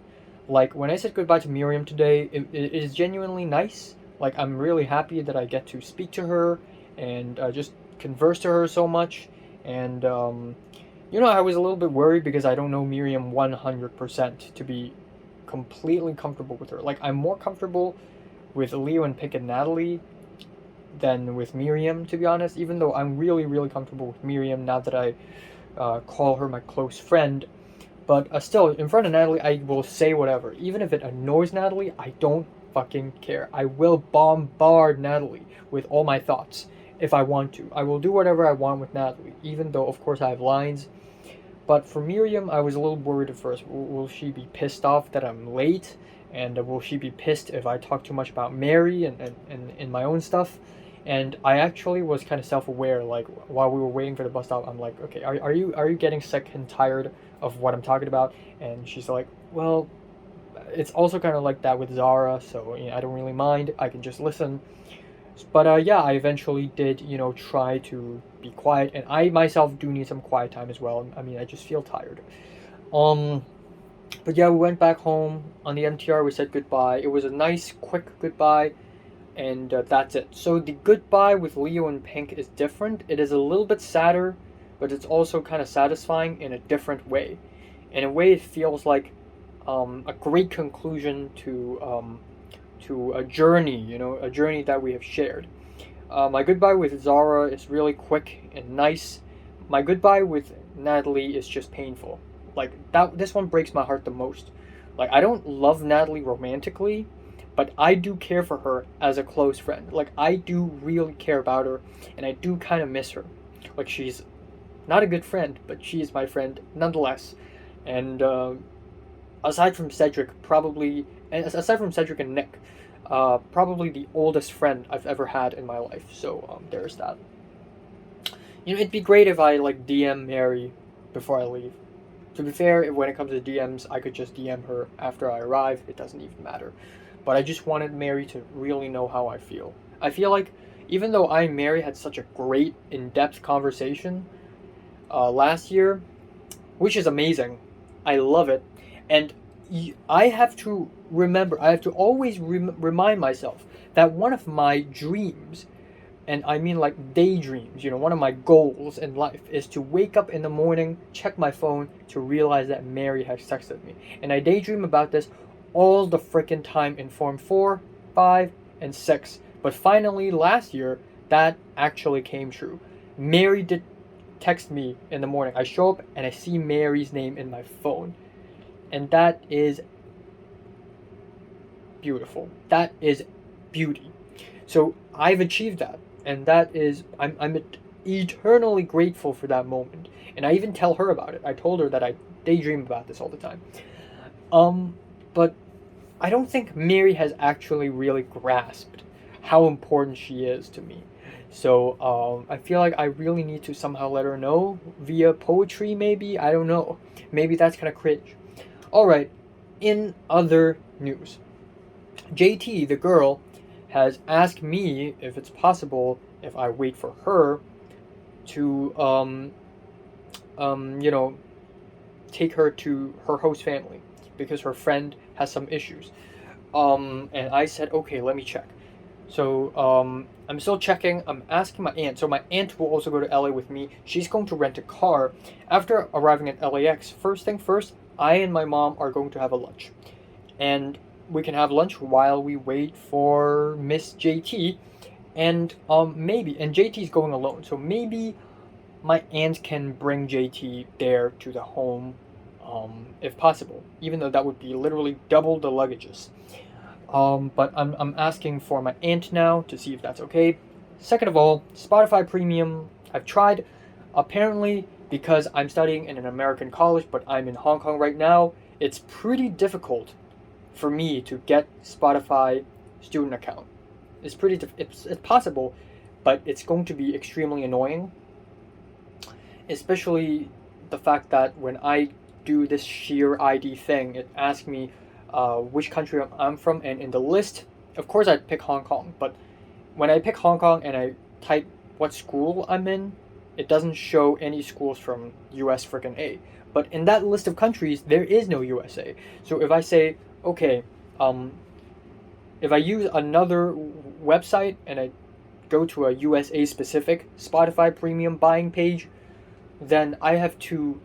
Like when I said goodbye to Miriam today, it is genuinely nice. Like I'm really happy that I get to speak to her and just converse to her so much. And I was a little bit worried because I don't know Miriam 100% to be completely comfortable with her. Like I'm more comfortable with Leo and Pick and Natalie than with Miriam, to be honest. Even though I'm really really comfortable with Miriam now that I call her my close friend. But still, in front of Natalie, I will say whatever. Even if it annoys Natalie, I don't fucking care. I will bombard Natalie with all my thoughts if I want to. I will do whatever I want with Natalie, even though, of course, I have lines. But for Miriam, I was a little worried at first. Will she be pissed off that I'm late? And will she be pissed if I talk too much about Mary and my own stuff? And I actually was kind of self-aware. Like while we were waiting for the bus stop, I'm like, okay, are you getting sick and tired of what I'm talking about? And she's like, well, it's also kind of like that with Zara, so I don't really mind. I can just listen. But yeah, I eventually did, try to be quiet, and I myself do need some quiet time as well. I mean, I just feel tired. Um, but yeah, we went back home on the MTR. We said goodbye. It was a nice, quick goodbye, and that's it. So the goodbye with Leo and Pink is different. It is a little bit sadder, but it's also kind of satisfying in a different way. In a way, it feels like a great conclusion to a journey, a journey that we have shared. My goodbye with Zara is really quick and nice. My goodbye with Natalie is just painful. Like that, this one breaks my heart the most. Like I don't love Natalie romantically, but I do care for her as a close friend. Like I do really care about her, and I do kind of miss her. Like she's not a good friend, but she is my friend nonetheless. And aside from Cedric, probably, and aside from Cedric and Nick, probably the oldest friend I've ever had in my life. So there's that. It'd be great if I like DM Mary before I leave. To be fair, when it comes to DMs, I could just DM her after I arrive. It doesn't even matter. But I just wanted Mary to really know how I feel. I feel like even though I and Mary had such a great, in-depth conversation last year, which is amazing, I love it, and I have to remember, I have to always remind myself that one of my dreams, and I mean like daydreams, one of my goals in life is to wake up in the morning, check my phone to realize that Mary has texted me. And I daydream about this all the freaking time in Form 4, 5, and 6. But finally, last year, that actually came true. Mary did text me in the morning. I show up and I see Mary's name in my phone. And that is beautiful. That is beauty. So I've achieved that. And that is, I'm eternally grateful for that moment. And I even tell her about it. I told her that I daydream about this all the time. But I don't think Mary has actually really grasped how important she is to me. So I feel like I really need to somehow let her know via poetry, maybe. I don't know. Maybe that's kind of cringe. Alright, in other news, JT, the girl, has asked me if it's possible if I wait for her to, take her to her host family because her friend has some issues. And I said, okay, let me check. So I'm still checking. I'm asking my aunt. So my aunt will also go to LA with me. She's going to rent a car. After arriving at LAX, first thing first, I and my mom are going to have a lunch. And we can have lunch while we wait for Miss JT. And maybe, and JT's going alone. So maybe my aunt can bring JT there to the home if possible, even though that would be literally double the luggages. But I'm asking for my aunt now to see if that's okay. Second of all, Spotify Premium, I've tried. Apparently, because I'm studying in an American college, but I'm in Hong Kong right now, it's pretty difficult for me to get Spotify student account. It's possible, but it's going to be extremely annoying. Especially the fact that when I do this sheer ID thing, it asks me which country I'm from, and in the list, of course, I pick Hong Kong. But when I pick Hong Kong and I type what school I'm in, it doesn't show any schools from US freaking A. But in that list of countries, there is no USA. So if I say, okay, if I use another website and I go to a USA specific Spotify Premium buying page, then I have to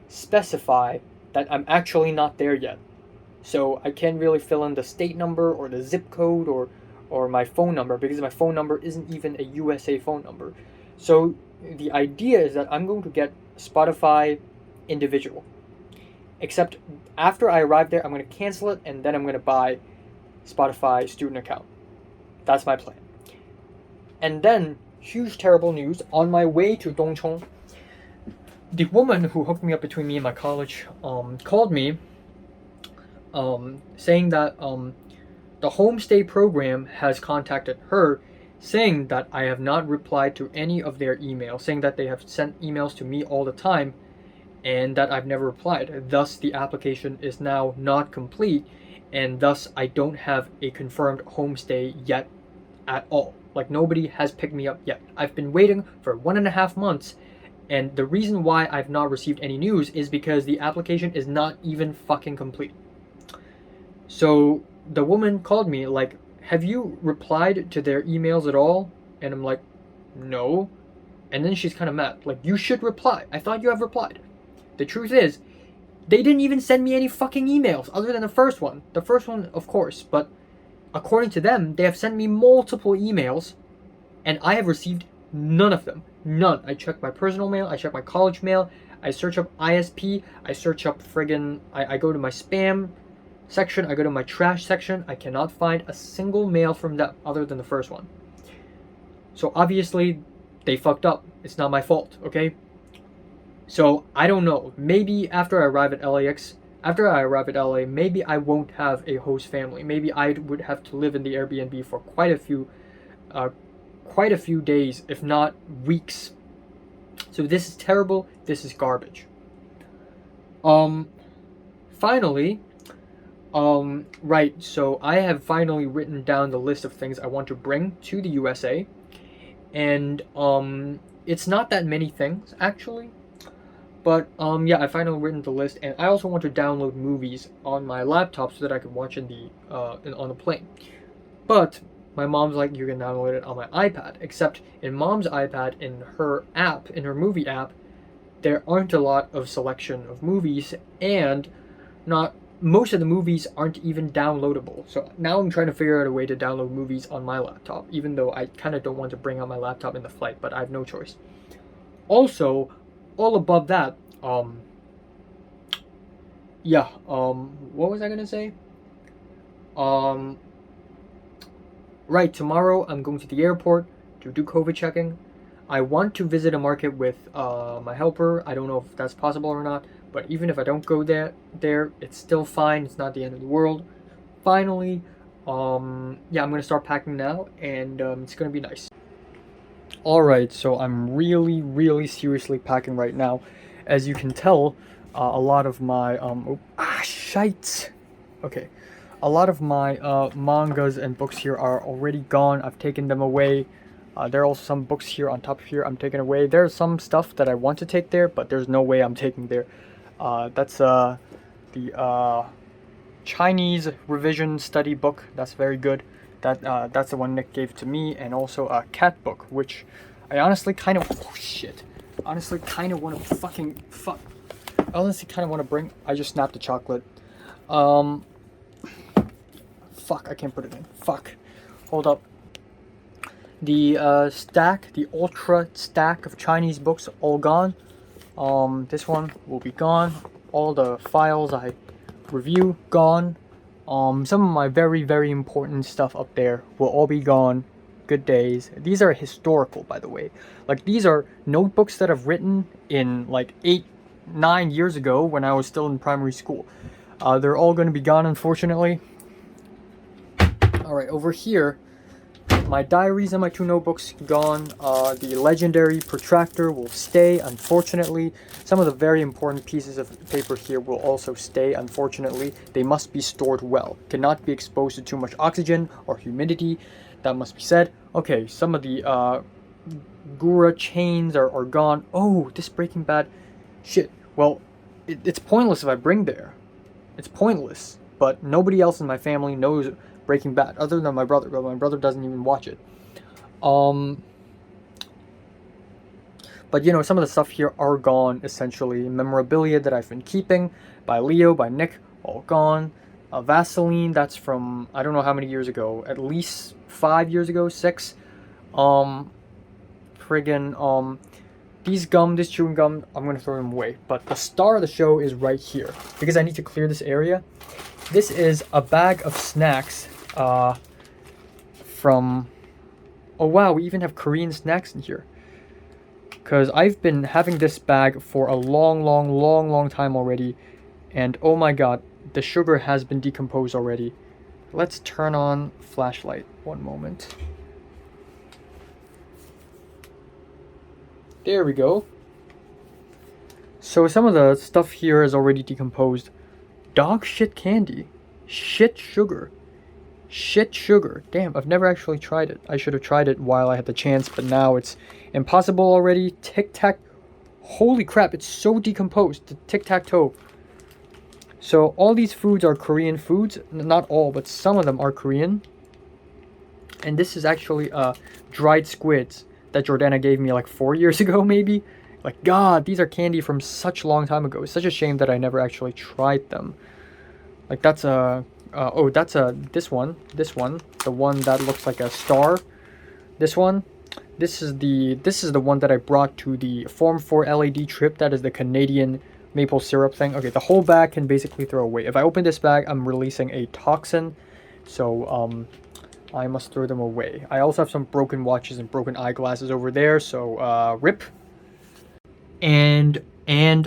specify that I'm actually not there yet. So I can't really fill in the state number or the zip code or my phone number, because my phone number isn't even a USA phone number. So the idea is that I'm going to get Spotify individual. Except after I arrive there, I'm going to cancel it and then I'm going to buy Spotify student account. That's my plan. And then, huge terrible news, on my way to Dongcheng, the woman who hooked me up between me and my college called me saying that the homestay program has contacted her, saying that I have not replied to any of their emails, saying that they have sent emails to me all the time and that I've never replied. Thus, the application is now not complete, and thus I don't have a confirmed homestay yet at all. Like, nobody has picked me up yet. I've been waiting for 1.5 months, and the reason why I've not received any news is because the application is not even fucking complete. So the woman called me like, have you replied to their emails at all? And I'm like, no. And then she's kind of mad. Like, you should reply. I thought you have replied. The truth is, they didn't even send me any fucking emails other than the first one. The first one, of course, but according to them, they have sent me multiple emails and I have received none of them. None. I checked my personal mail, I checked my college mail, I search up ISP, I search up friggin', I go to my spam section, I go to my trash section, I cannot find a single mail from them other than the first one. So obviously, they fucked up. It's not my fault, okay? So I don't know. Maybe after I arrive at LA, maybe I won't have a host family. Maybe I would have to live in the Airbnb for quite a few days, if not weeks. So this is terrible. This is garbage. Finally, right. So I have finally written down the list of things I want to bring to the USA, and it's not that many things actually. But yeah, I finally written the list, and I also want to download movies on my laptop so that I can watch on the plane. But my mom's like, you can download it on my iPad. Except in mom's iPad, in her app, in her movie app, there aren't a lot of selection of movies, and most of the movies aren't even downloadable. So now I'm trying to figure out a way to download movies on my laptop, even though I kind of don't want to bring out my laptop in the flight, but I have no choice. Also, all above that, what was I gonna say? Right, tomorrow I'm going to the airport to do COVID checking. I want to visit a market with my helper. I don't know if that's possible or not, but even if I don't go there, it's still fine. It's not the end of the world. Finally, I'm gonna start packing now, and it's gonna be nice. Alright, so I'm really seriously packing right now. As you can tell, a lot of my, shite! Okay, a lot of my mangas and books here are already gone. I've taken them away. There are also some books here on top here I'm taking away. There's some stuff that I want to take there, but there's no way I'm taking there. That's the Chinese revision study book. That's very good. That's the one Nick gave to me, and also a cat book, which I honestly kind of honestly kind of want to bring. I just snapped the chocolate. Fuck, I can't put it in. Fuck. Hold up. The ultra stack of Chinese books all gone. This one will be gone. all the files I review gone. Some of my very, very important stuff up there will all be gone. Good days. These are historical, by the way. Like, these are notebooks that I've written in like 8-9 years ago when I was still in primary school. They're all going to be gone, unfortunately. Alright, over here, my diaries and my 2 notebooks gone. The legendary protractor will stay, unfortunately. Some of the very important pieces of paper here will also stay, unfortunately. They must be stored well. Cannot be exposed to too much oxygen or humidity. That must be said. Okay, some of the Gura chains are gone. Oh, this Breaking Bad shit. Well, it's pointless if I bring there. It's pointless. But nobody else in my family knows Breaking Bad, other than my brother, but my brother doesn't even watch it. But you know, some of the stuff here are gone, essentially. Memorabilia that I've been keeping, by Leo, by Nick, all gone. Vaseline, that's from, I don't know how many years ago, at least 5 years ago, 6. These this chewing gum, I'm gonna throw them away. But the star of the show is right here, because I need to clear this area. This is a bag of snacks, from, oh wow, we even have Korean snacks in here. Because I've been having this bag for a long time already. And oh my god, the sugar has been decomposed already. Let's turn on flashlight. One moment. There we go. So some of the stuff here is already decomposed. Dog shit candy. Shit sugar. Shit sugar. Damn, I've never actually tried it. I should have tried it while I had the chance, but now it's impossible already. Tic Tac. Holy crap, it's so decomposed. The tic-tac-toe. So all these foods are Korean foods. Not all, but some of them are Korean. And this is actually dried squids that Jordana gave me like 4 years ago, maybe. Like, god, these are candy from such a long time ago. It's such a shame that I never actually tried them. Like, that's a... oh, that's this one, the one that looks like a star. This one, this is the one that I brought to the Form 4 LAD trip. That is the Canadian maple syrup thing. Okay, the whole bag can basically throw away. If I open this bag, I'm releasing a toxin, so I must throw them away. I also have some broken watches and broken eyeglasses over there, so rip. And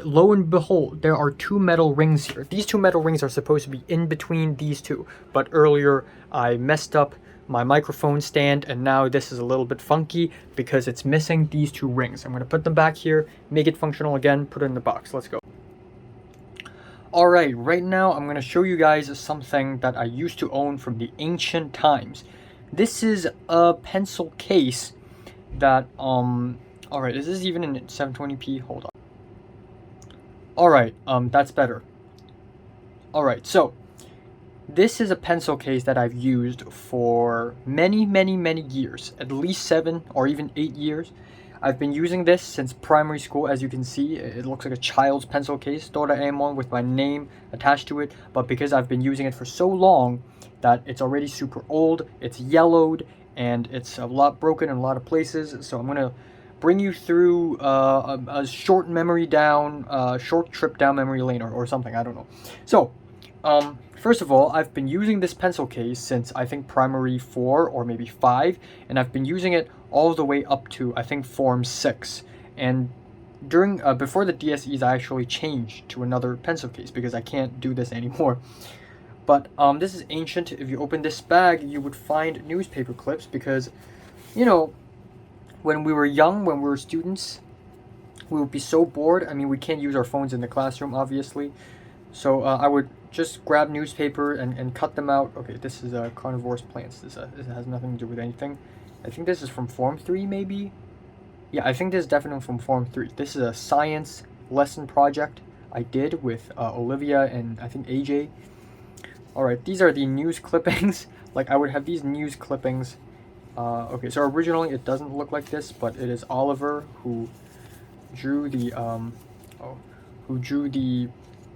lo and behold, there are 2 metal rings here. These 2 metal rings are supposed to be in between these 2, but earlier I messed up my microphone stand, and now this is a little bit funky because it's missing these 2 rings. I'm going to put them back here, make it functional again, put it in the box. Let's go. Alright, right now I'm going to show you guys something that I used to own from the ancient times. This is a pencil case that, alright, is this even in 720p? Hold on. Alright, that's better. Alright, so this is a pencil case that I've used for many years, at least 7 or even 8 years. I've been using this since primary school. As you can see, it looks like a child's pencil case, Doraemon, with my name attached to it. But because I've been using it for so long that it's already super old, it's yellowed, and it's a lot broken in a lot of places. So I'm gonna bring you through a short short trip down memory lane or something, I don't know. So, first of all, I've been using this pencil case since I think primary 4 or maybe 5, and I've been using it all the way up to I think Form 6. And during before the DSEs, I actually changed to another pencil case because I can't do this anymore. But this is ancient. If you open this bag, you would find newspaper clips because, you know, when we were young, when we were students, we would be so bored. I mean, we can't use our phones in the classroom, obviously. So I would just grab newspaper and cut them out. Okay, this is carnivorous plants. This has nothing to do with anything. I think this is from Form 3, maybe? Yeah, I think this is definitely from Form 3. This is a science lesson project I did with Olivia and I think AJ. Alright, these are the news clippings. Like, I would have these news clippings. Okay, so originally it doesn't look like this, but it is Oliver who drew the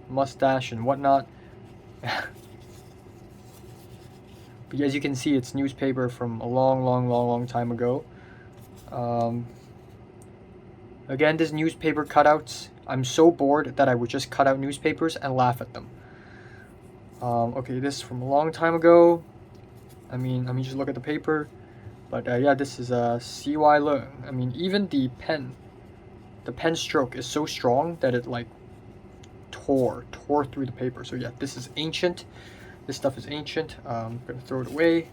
mustache and whatnot. But as you can see, it's newspaper from a long time ago. Again, this newspaper cutouts. I'm so bored that I would just cut out newspapers and laugh at them. Okay, this is from a long time ago. I mean, let me just look at the paper. But yeah, this is C.Y. Leung. I mean, even the pen stroke is so strong that it like tore through the paper. So yeah, this is ancient. This stuff is ancient. I'm gonna throw it away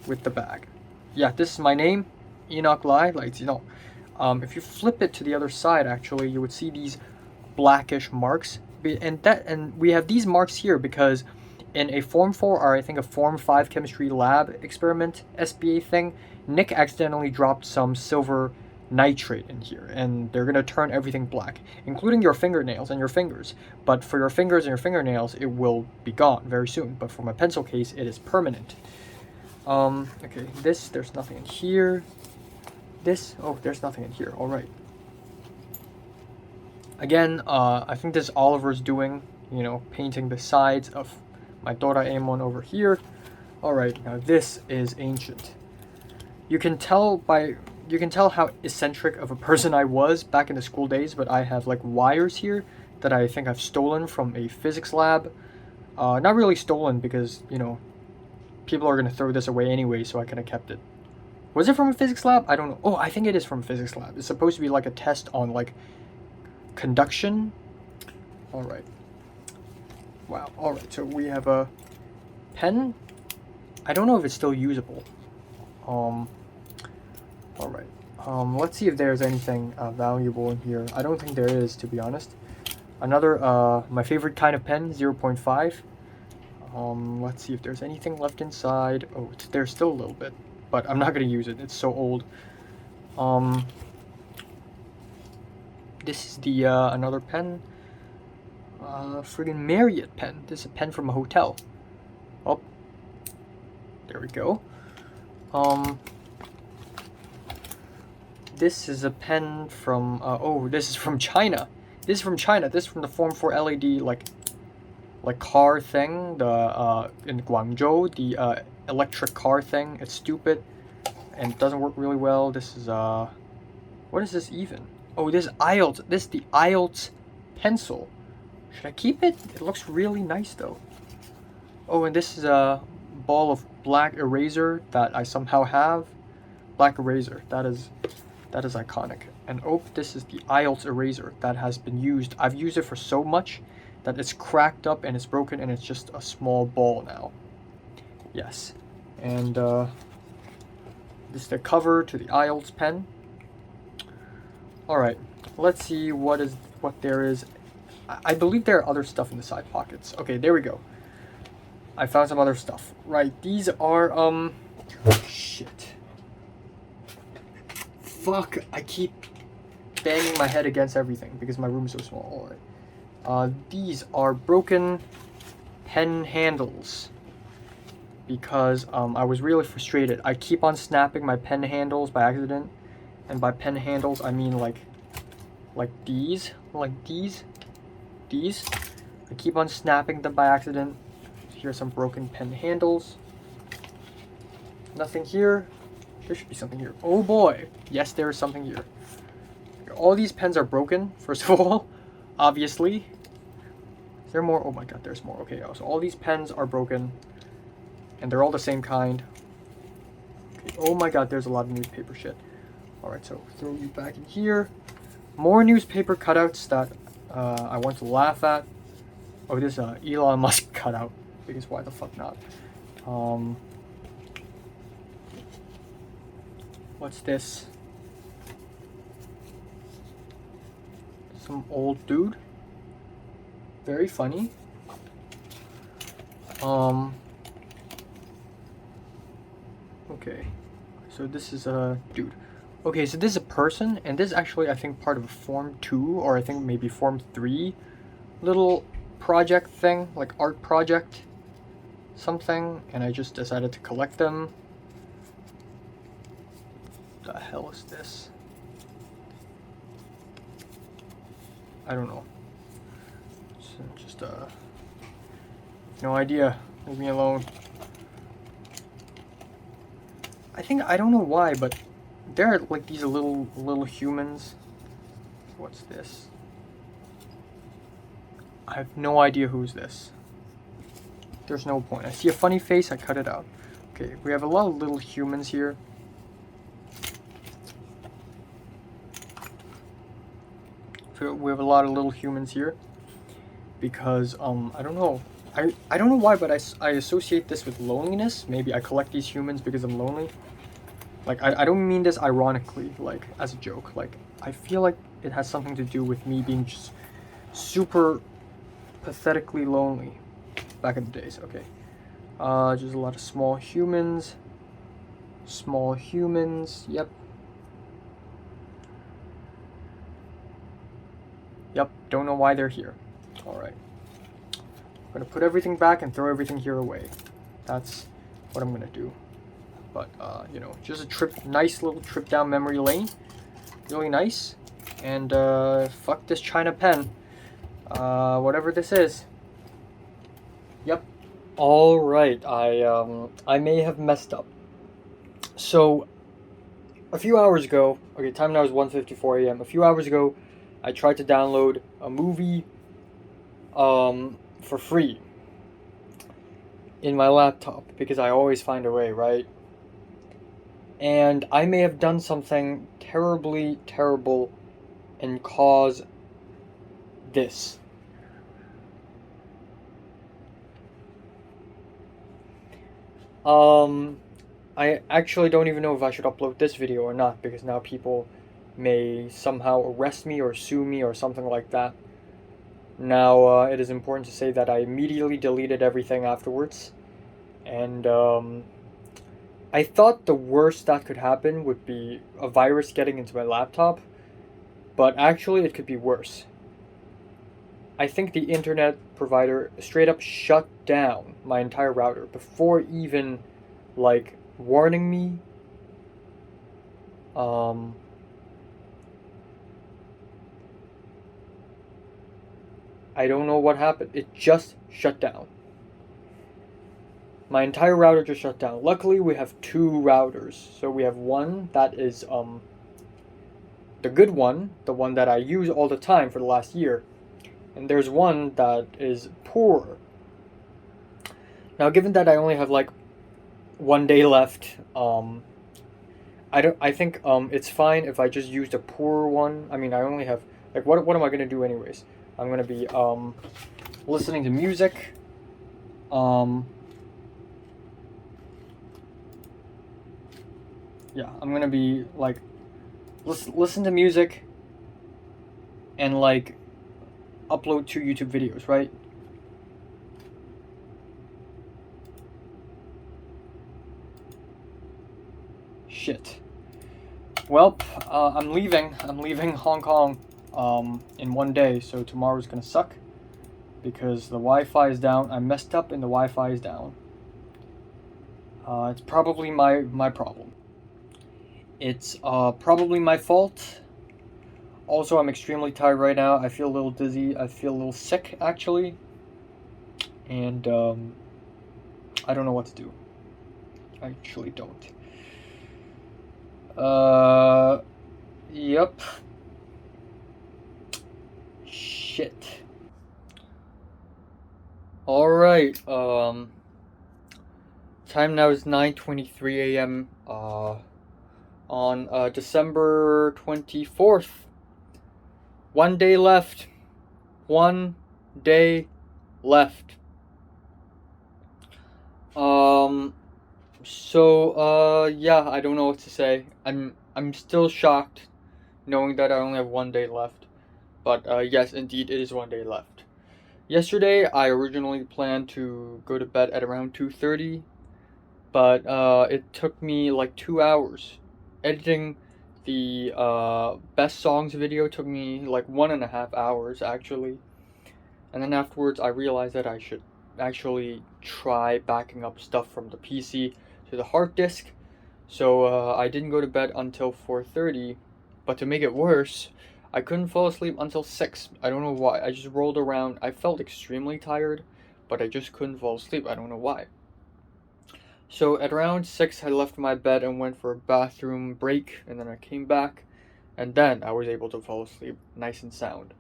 with the bag. Yeah, this is my name, Enoch Lai. Like, you know, if you flip it to the other side, actually, you would see these blackish marks. And we have these marks here because in a Form 4 or I think a Form 5 chemistry lab experiment SBA thing, Nick accidentally dropped some silver nitrate in here, and they're gonna turn everything black, including your fingernails and your fingers. But for your fingers and your fingernails, it will be gone very soon. But for my pencil case, it is permanent. Okay, there's nothing in here. There's nothing in here. All right. Again, I think this is Oliver's doing, you know, painting the sides of my Doraemon over here. All right, now this is ancient. You can tell how eccentric of a person I was back in the school days, but I have like wires here that I think I've stolen from a physics lab. Not really stolen because, you know, people are gonna throw this away anyway, so I could have kept it. Was it from a physics lab? I don't know. Oh, I think it is from a physics lab. It's supposed to be like a test on like conduction. All right. Wow. All right. So we have a pen. I don't know if it's still usable. All right. Let's see if there's anything valuable in here. I don't think there is, to be honest. Another my favorite kind of pen, 0.5. Let's see if there's anything left inside. Oh, there's still a little bit, but I'm not gonna use it. It's so old. This is the another pen. Friggin' Marriott pen. This is a pen from a hotel. Oh, there we go. This is a pen from. Oh, this is from China. This is from China. This is from the Form 4 LED like car thing. The in Guangzhou, the electric car thing. It's stupid, and it doesn't work really well. This is what is this even? Oh, this is IELTS. This is the IELTS pencil. Should I keep it? It looks really nice though. Oh, and this is a ball of black eraser that I somehow have. Black eraser. That is iconic. And oh, this is the IELTS eraser that has been used. I've used it for so much that it's cracked up and it's broken and it's just a small ball now. Yes. And this is the cover to the IELTS pen. Alright, let's see what there is. I believe there are other stuff in the side pockets. Okay, there we go. I found some other stuff. Right, these are, shit. Fuck, I keep banging my head against everything because my room is so small. Alright. These are broken pen handles. Because, I was really frustrated. I keep on snapping my pen handles by accident. And by pen handles, I mean like these. These. I keep on snapping them by accident. Here's some broken pen handles. Nothing here. There should be something here. Oh boy. Yes, there is something here. All these pens are broken, first of all. Obviously. Is there more? Oh my god, there's more. Okay, so all these pens are broken. And they're all the same kind. Okay. Oh my god, there's a lot of newspaper shit. Alright, so throw you back in here. More newspaper cutouts that I want to laugh at. Oh, this is Elon Musk cutout. Because why the fuck not? What's this? Some old dude. Very funny. Okay. So this is a dude. Okay, so this is a person, and this is actually, I think, part of a Form 2, or I think maybe Form 3 little project thing, like art project something, and I just decided to collect them. What the hell is this? I don't know. It's just, no idea. Leave me alone. I don't know why, but there are like these little humans what's this? I have no idea who's this. There's no point. I see a funny face, I cut it out. Okay, we have a lot of little humans here. So we have a lot of little humans here. Because, I don't know. I don't know why, but I associate this with loneliness. Maybe I collect these humans because I'm lonely. Like, I don't mean this ironically, like, as a joke. Like, I feel like it has something to do with me being just super pathetically lonely back in the days. Okay. Just a lot of small humans. Small humans. Yep. Yep. Don't know why they're here. Alright. I'm gonna put everything back and throw everything here away. That's what I'm gonna do. But, you know, just a trip, nice little trip down memory lane. Really nice. And, fuck this China pen. Whatever this is. Yep. Alright, I may have messed up. So, a few hours ago, okay, time now is 1:54 a.m. A few hours ago, I tried to download a movie, for free in my laptop, because I always find a way, right? And I may have done something terribly terrible and cause this. I actually don't even know if I should upload this video or not, because now people may somehow arrest me or sue me or something like that. Now, it is important to say that I immediately deleted everything afterwards. And, I thought the worst that could happen would be a virus getting into my laptop. But actually, it could be worse. I think the internet provider straight up shut down my entire router before even, like, warning me. I don't know what happened. It just shut down. My entire router just shut down. Luckily, we have two routers. So we have one that is, the good one, the one that I use all the time for the last year. And there's one that is poor. Now, given that I only have, like, 1 day left, I think, it's fine if I just use the poorer one. I mean, I only have, like, what am I gonna do anyways? I'm gonna be, listening to music, yeah, I'm gonna be, like, listen to music, and, like, upload 2 YouTube videos, right? Shit. Well, I'm leaving Hong Kong, in 1 day, so tomorrow's gonna suck, because the Wi-Fi is down. I messed up and the Wi-Fi is down. It's probably my problem. It's, probably my fault. Also, I'm extremely tired right now. I feel a little dizzy. I feel a little sick, actually. And, I don't know what to do. I actually don't. Yep. Shit. Alright, time now is 9:23 a.m., on, December 24th. 1 day left. 1 day left. So, yeah, I don't know what to say. I'm still shocked knowing that I only have 1 day left. But, yes, indeed, it is 1 day left. Yesterday, I originally planned to go to bed at around 2:30, but, it took me like 2 hours. Editing the, best songs video took me like 1.5 hours, actually. And then afterwards, I realized that I should actually try backing up stuff from the PC to the hard disk. So, I didn't go to bed until 4:30, but to make it worse, I couldn't fall asleep until 6. I don't know why. I just rolled around. I felt extremely tired, but I just couldn't fall asleep. I don't know why. So at around 6, I left my bed and went for a bathroom break, and then I came back, and then I was able to fall asleep nice and sound.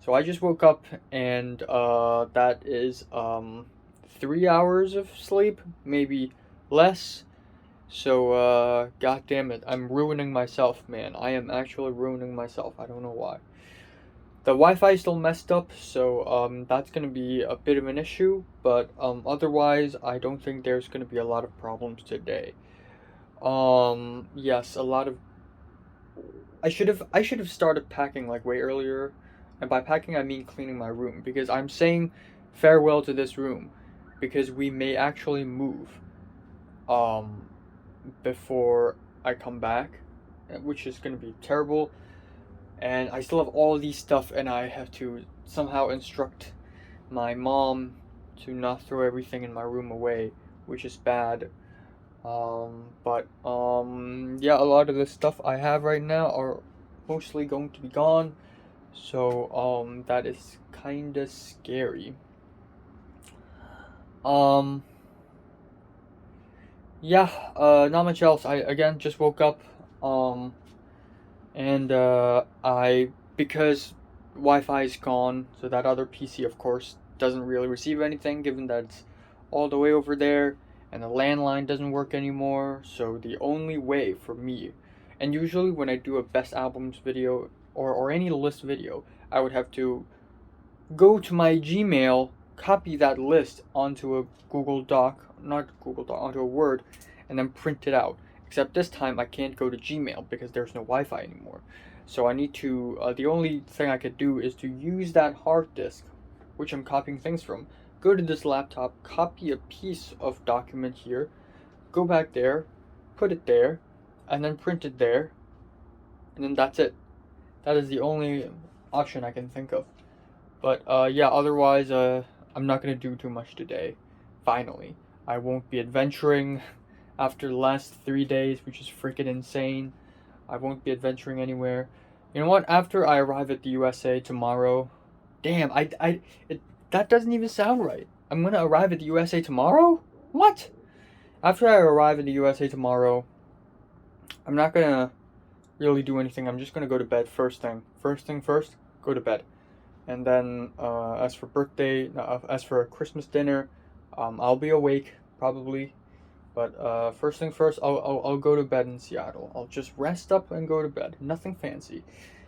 So I just woke up, and that is 3 hours of sleep, maybe less. So god damn it, I'm ruining myself, man. I am actually ruining myself. I don't know why. The Wi-Fi is still messed up, so that's gonna be a bit of an issue. But otherwise, I don't think there's gonna be a lot of problems today. Yes, a lot of. I should have started packing like way earlier, and by packing I mean cleaning my room, because I'm saying farewell to this room, because we may actually move um before I come back, which is gonna be terrible. And I still have all these stuff, and I have to somehow instruct my mom to not throw everything in my room away, which is bad. But yeah, a lot of the stuff I have right now are mostly going to be gone, so that is kind of scary. Um, yeah, not much else. I again just woke up, um, and I because Wi-Fi is gone, so that other PC, of course, doesn't really receive anything, given that it's all the way over there, and the landline doesn't work anymore. So the only way for me, and usually when I do a best albums video or any list video, I would have to go to my Gmail, copy that list onto a Google Doc, not Google Doc, onto a Word, and then print it out. Except this time I can't go to Gmail because there's no Wi-Fi anymore. So I need to, the only thing I could do is to use that hard disk, which I'm copying things from, go to this laptop, copy a piece of document here, go back there, put it there, and then print it there, and then that's it. That is the only option I can think of. But yeah, otherwise, I'm not gonna do too much today. Finally, I won't be adventuring after the last 3 days, which is freaking insane. I won't be adventuring anywhere. You know what? After I arrive at the USA tomorrow, damn, that doesn't even sound right. I'm gonna arrive at the USA tomorrow? What? After I arrive at the USA tomorrow, I'm not gonna really do anything. I'm just gonna go to bed first thing. First thing first, go to bed. And then as for Christmas dinner, I'll be awake probably. But first thing first, I'll go to bed in Seattle. I'll just rest up and go to bed. Nothing fancy.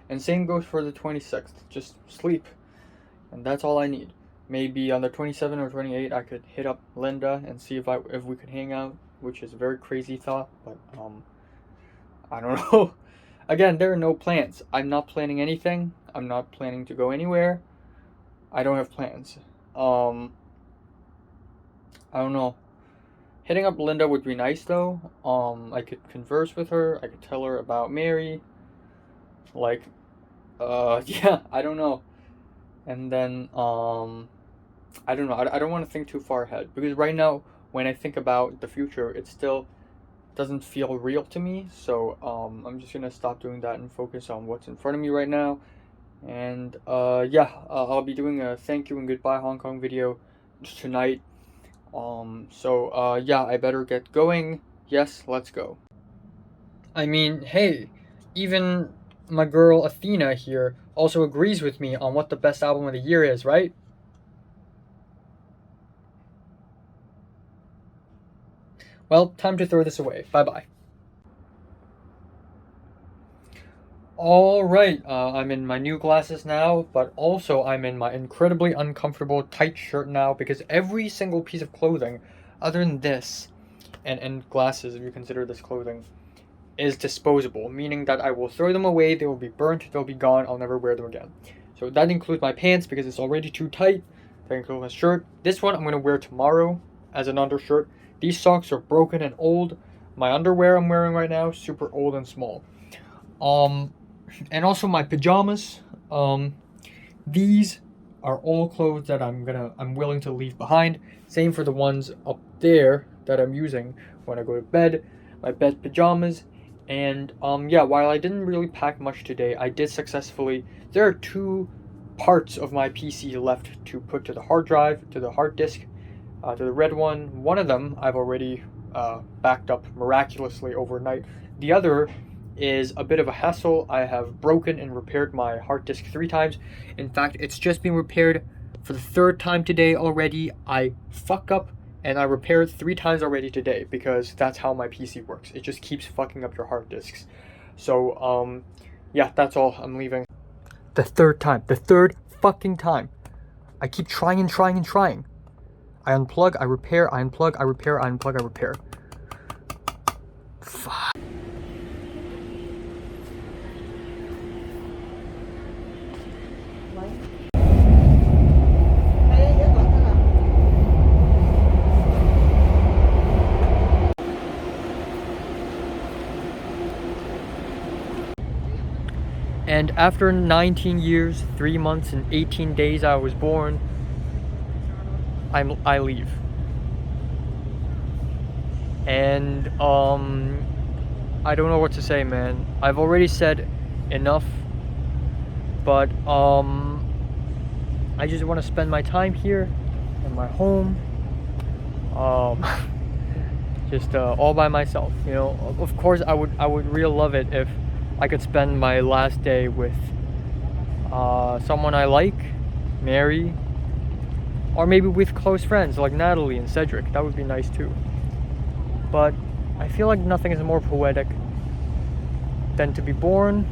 And same goes for the 26th. Just sleep. And that's all I need. Maybe on the 27th or 28th, I could hit up Linda and see if we could hang out, which is a very crazy thought, but I don't know. Again, there are no plans. I'm not planning anything. I'm not planning to go anywhere. I don't have plans. I don't know. Hitting up Linda would be nice though. I could converse with her. I could tell her about Mary. Like, yeah, I don't know. And then, I don't know. I don't want to think too far ahead, because right now, when I think about the future, it still doesn't feel real to me. So, I'm just gonna stop doing that and focus on what's in front of me right now. And, yeah, I'll be doing a thank you and goodbye Hong Kong video tonight. So, yeah, I better get going. Yes, let's go. I mean, hey, even my girl Athena here also agrees with me on what the best album of the year is, right? Well, time to throw this away. Bye-bye. Alright, I'm in my new glasses now, but also I'm in my incredibly uncomfortable tight shirt now, because every single piece of clothing, other than this, and glasses if you consider this clothing, is disposable, meaning that I will throw them away, they will be burnt, they'll be gone, I'll never wear them again. So that includes my pants because it's already too tight, that includes my shirt. This one I'm going to wear tomorrow as an undershirt. These socks are broken and old. My underwear I'm wearing right now, super old and small. And also my pajamas. These are all clothes that I'm willing to leave behind. Same for the ones up there that I'm using when I go to bed. My bed pajamas. And yeah, while I didn't really pack much today, I did successfully. There are 2 parts of my PC left to put to the hard drive, to the hard disk, to the red one. One of them I've already backed up miraculously overnight. The other is a bit of a hassle. I have broken and repaired my hard disk 3 times. In fact, it's just been repaired for the 3rd time today already. I fuck up and I repaired 3 times already today because that's how my PC works. It just keeps fucking up your hard disks. So, yeah, that's all. I'm leaving. The 3rd time. The 3rd fucking time. I keep trying and trying and trying. I unplug, I repair, I unplug, I repair, I unplug, I repair. Fuck. And after 19 years, 3 months, and 18 days I was born, I leave. And I don't know what to say, man. I've already said enough, but I just want to spend my time here in my home, just all by myself. You know, of course, I would really love it if I could spend my last day with someone I like, Mary, or maybe with close friends like Natalie and Cedric. That would be nice too. But I feel like nothing is more poetic than to be born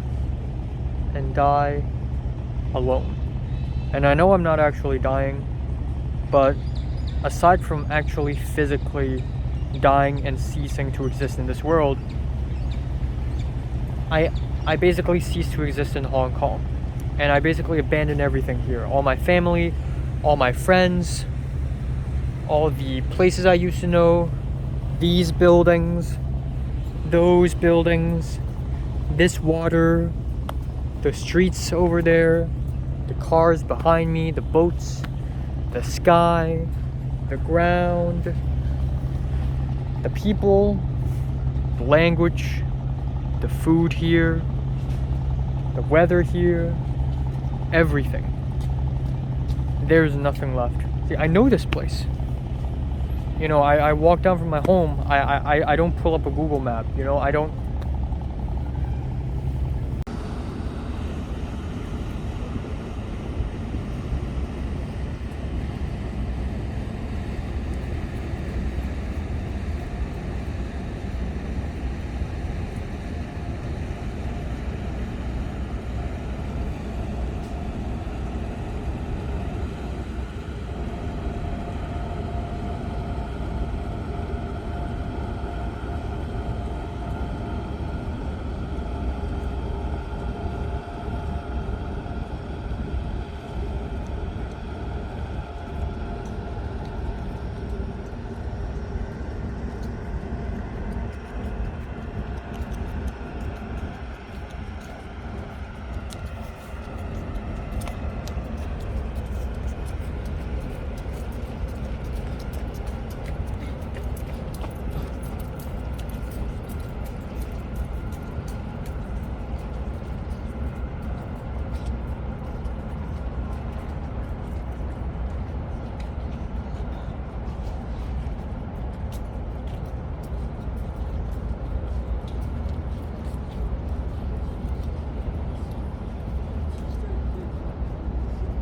and die alone. And I know I'm not actually dying, but aside from actually physically dying and ceasing to exist in this world, I basically ceased to exist in Hong Kong. And I basically abandoned everything here. All my family, all my friends, all the places I used to know, these buildings, those buildings, this water, the streets over there, the cars behind me, the boats, the sky, the ground, the people, the language, the food here, the weather here, everything. There's nothing left. See, I know this place. You know, I walk down from my home. I don't pull up a Google map. You know, I don't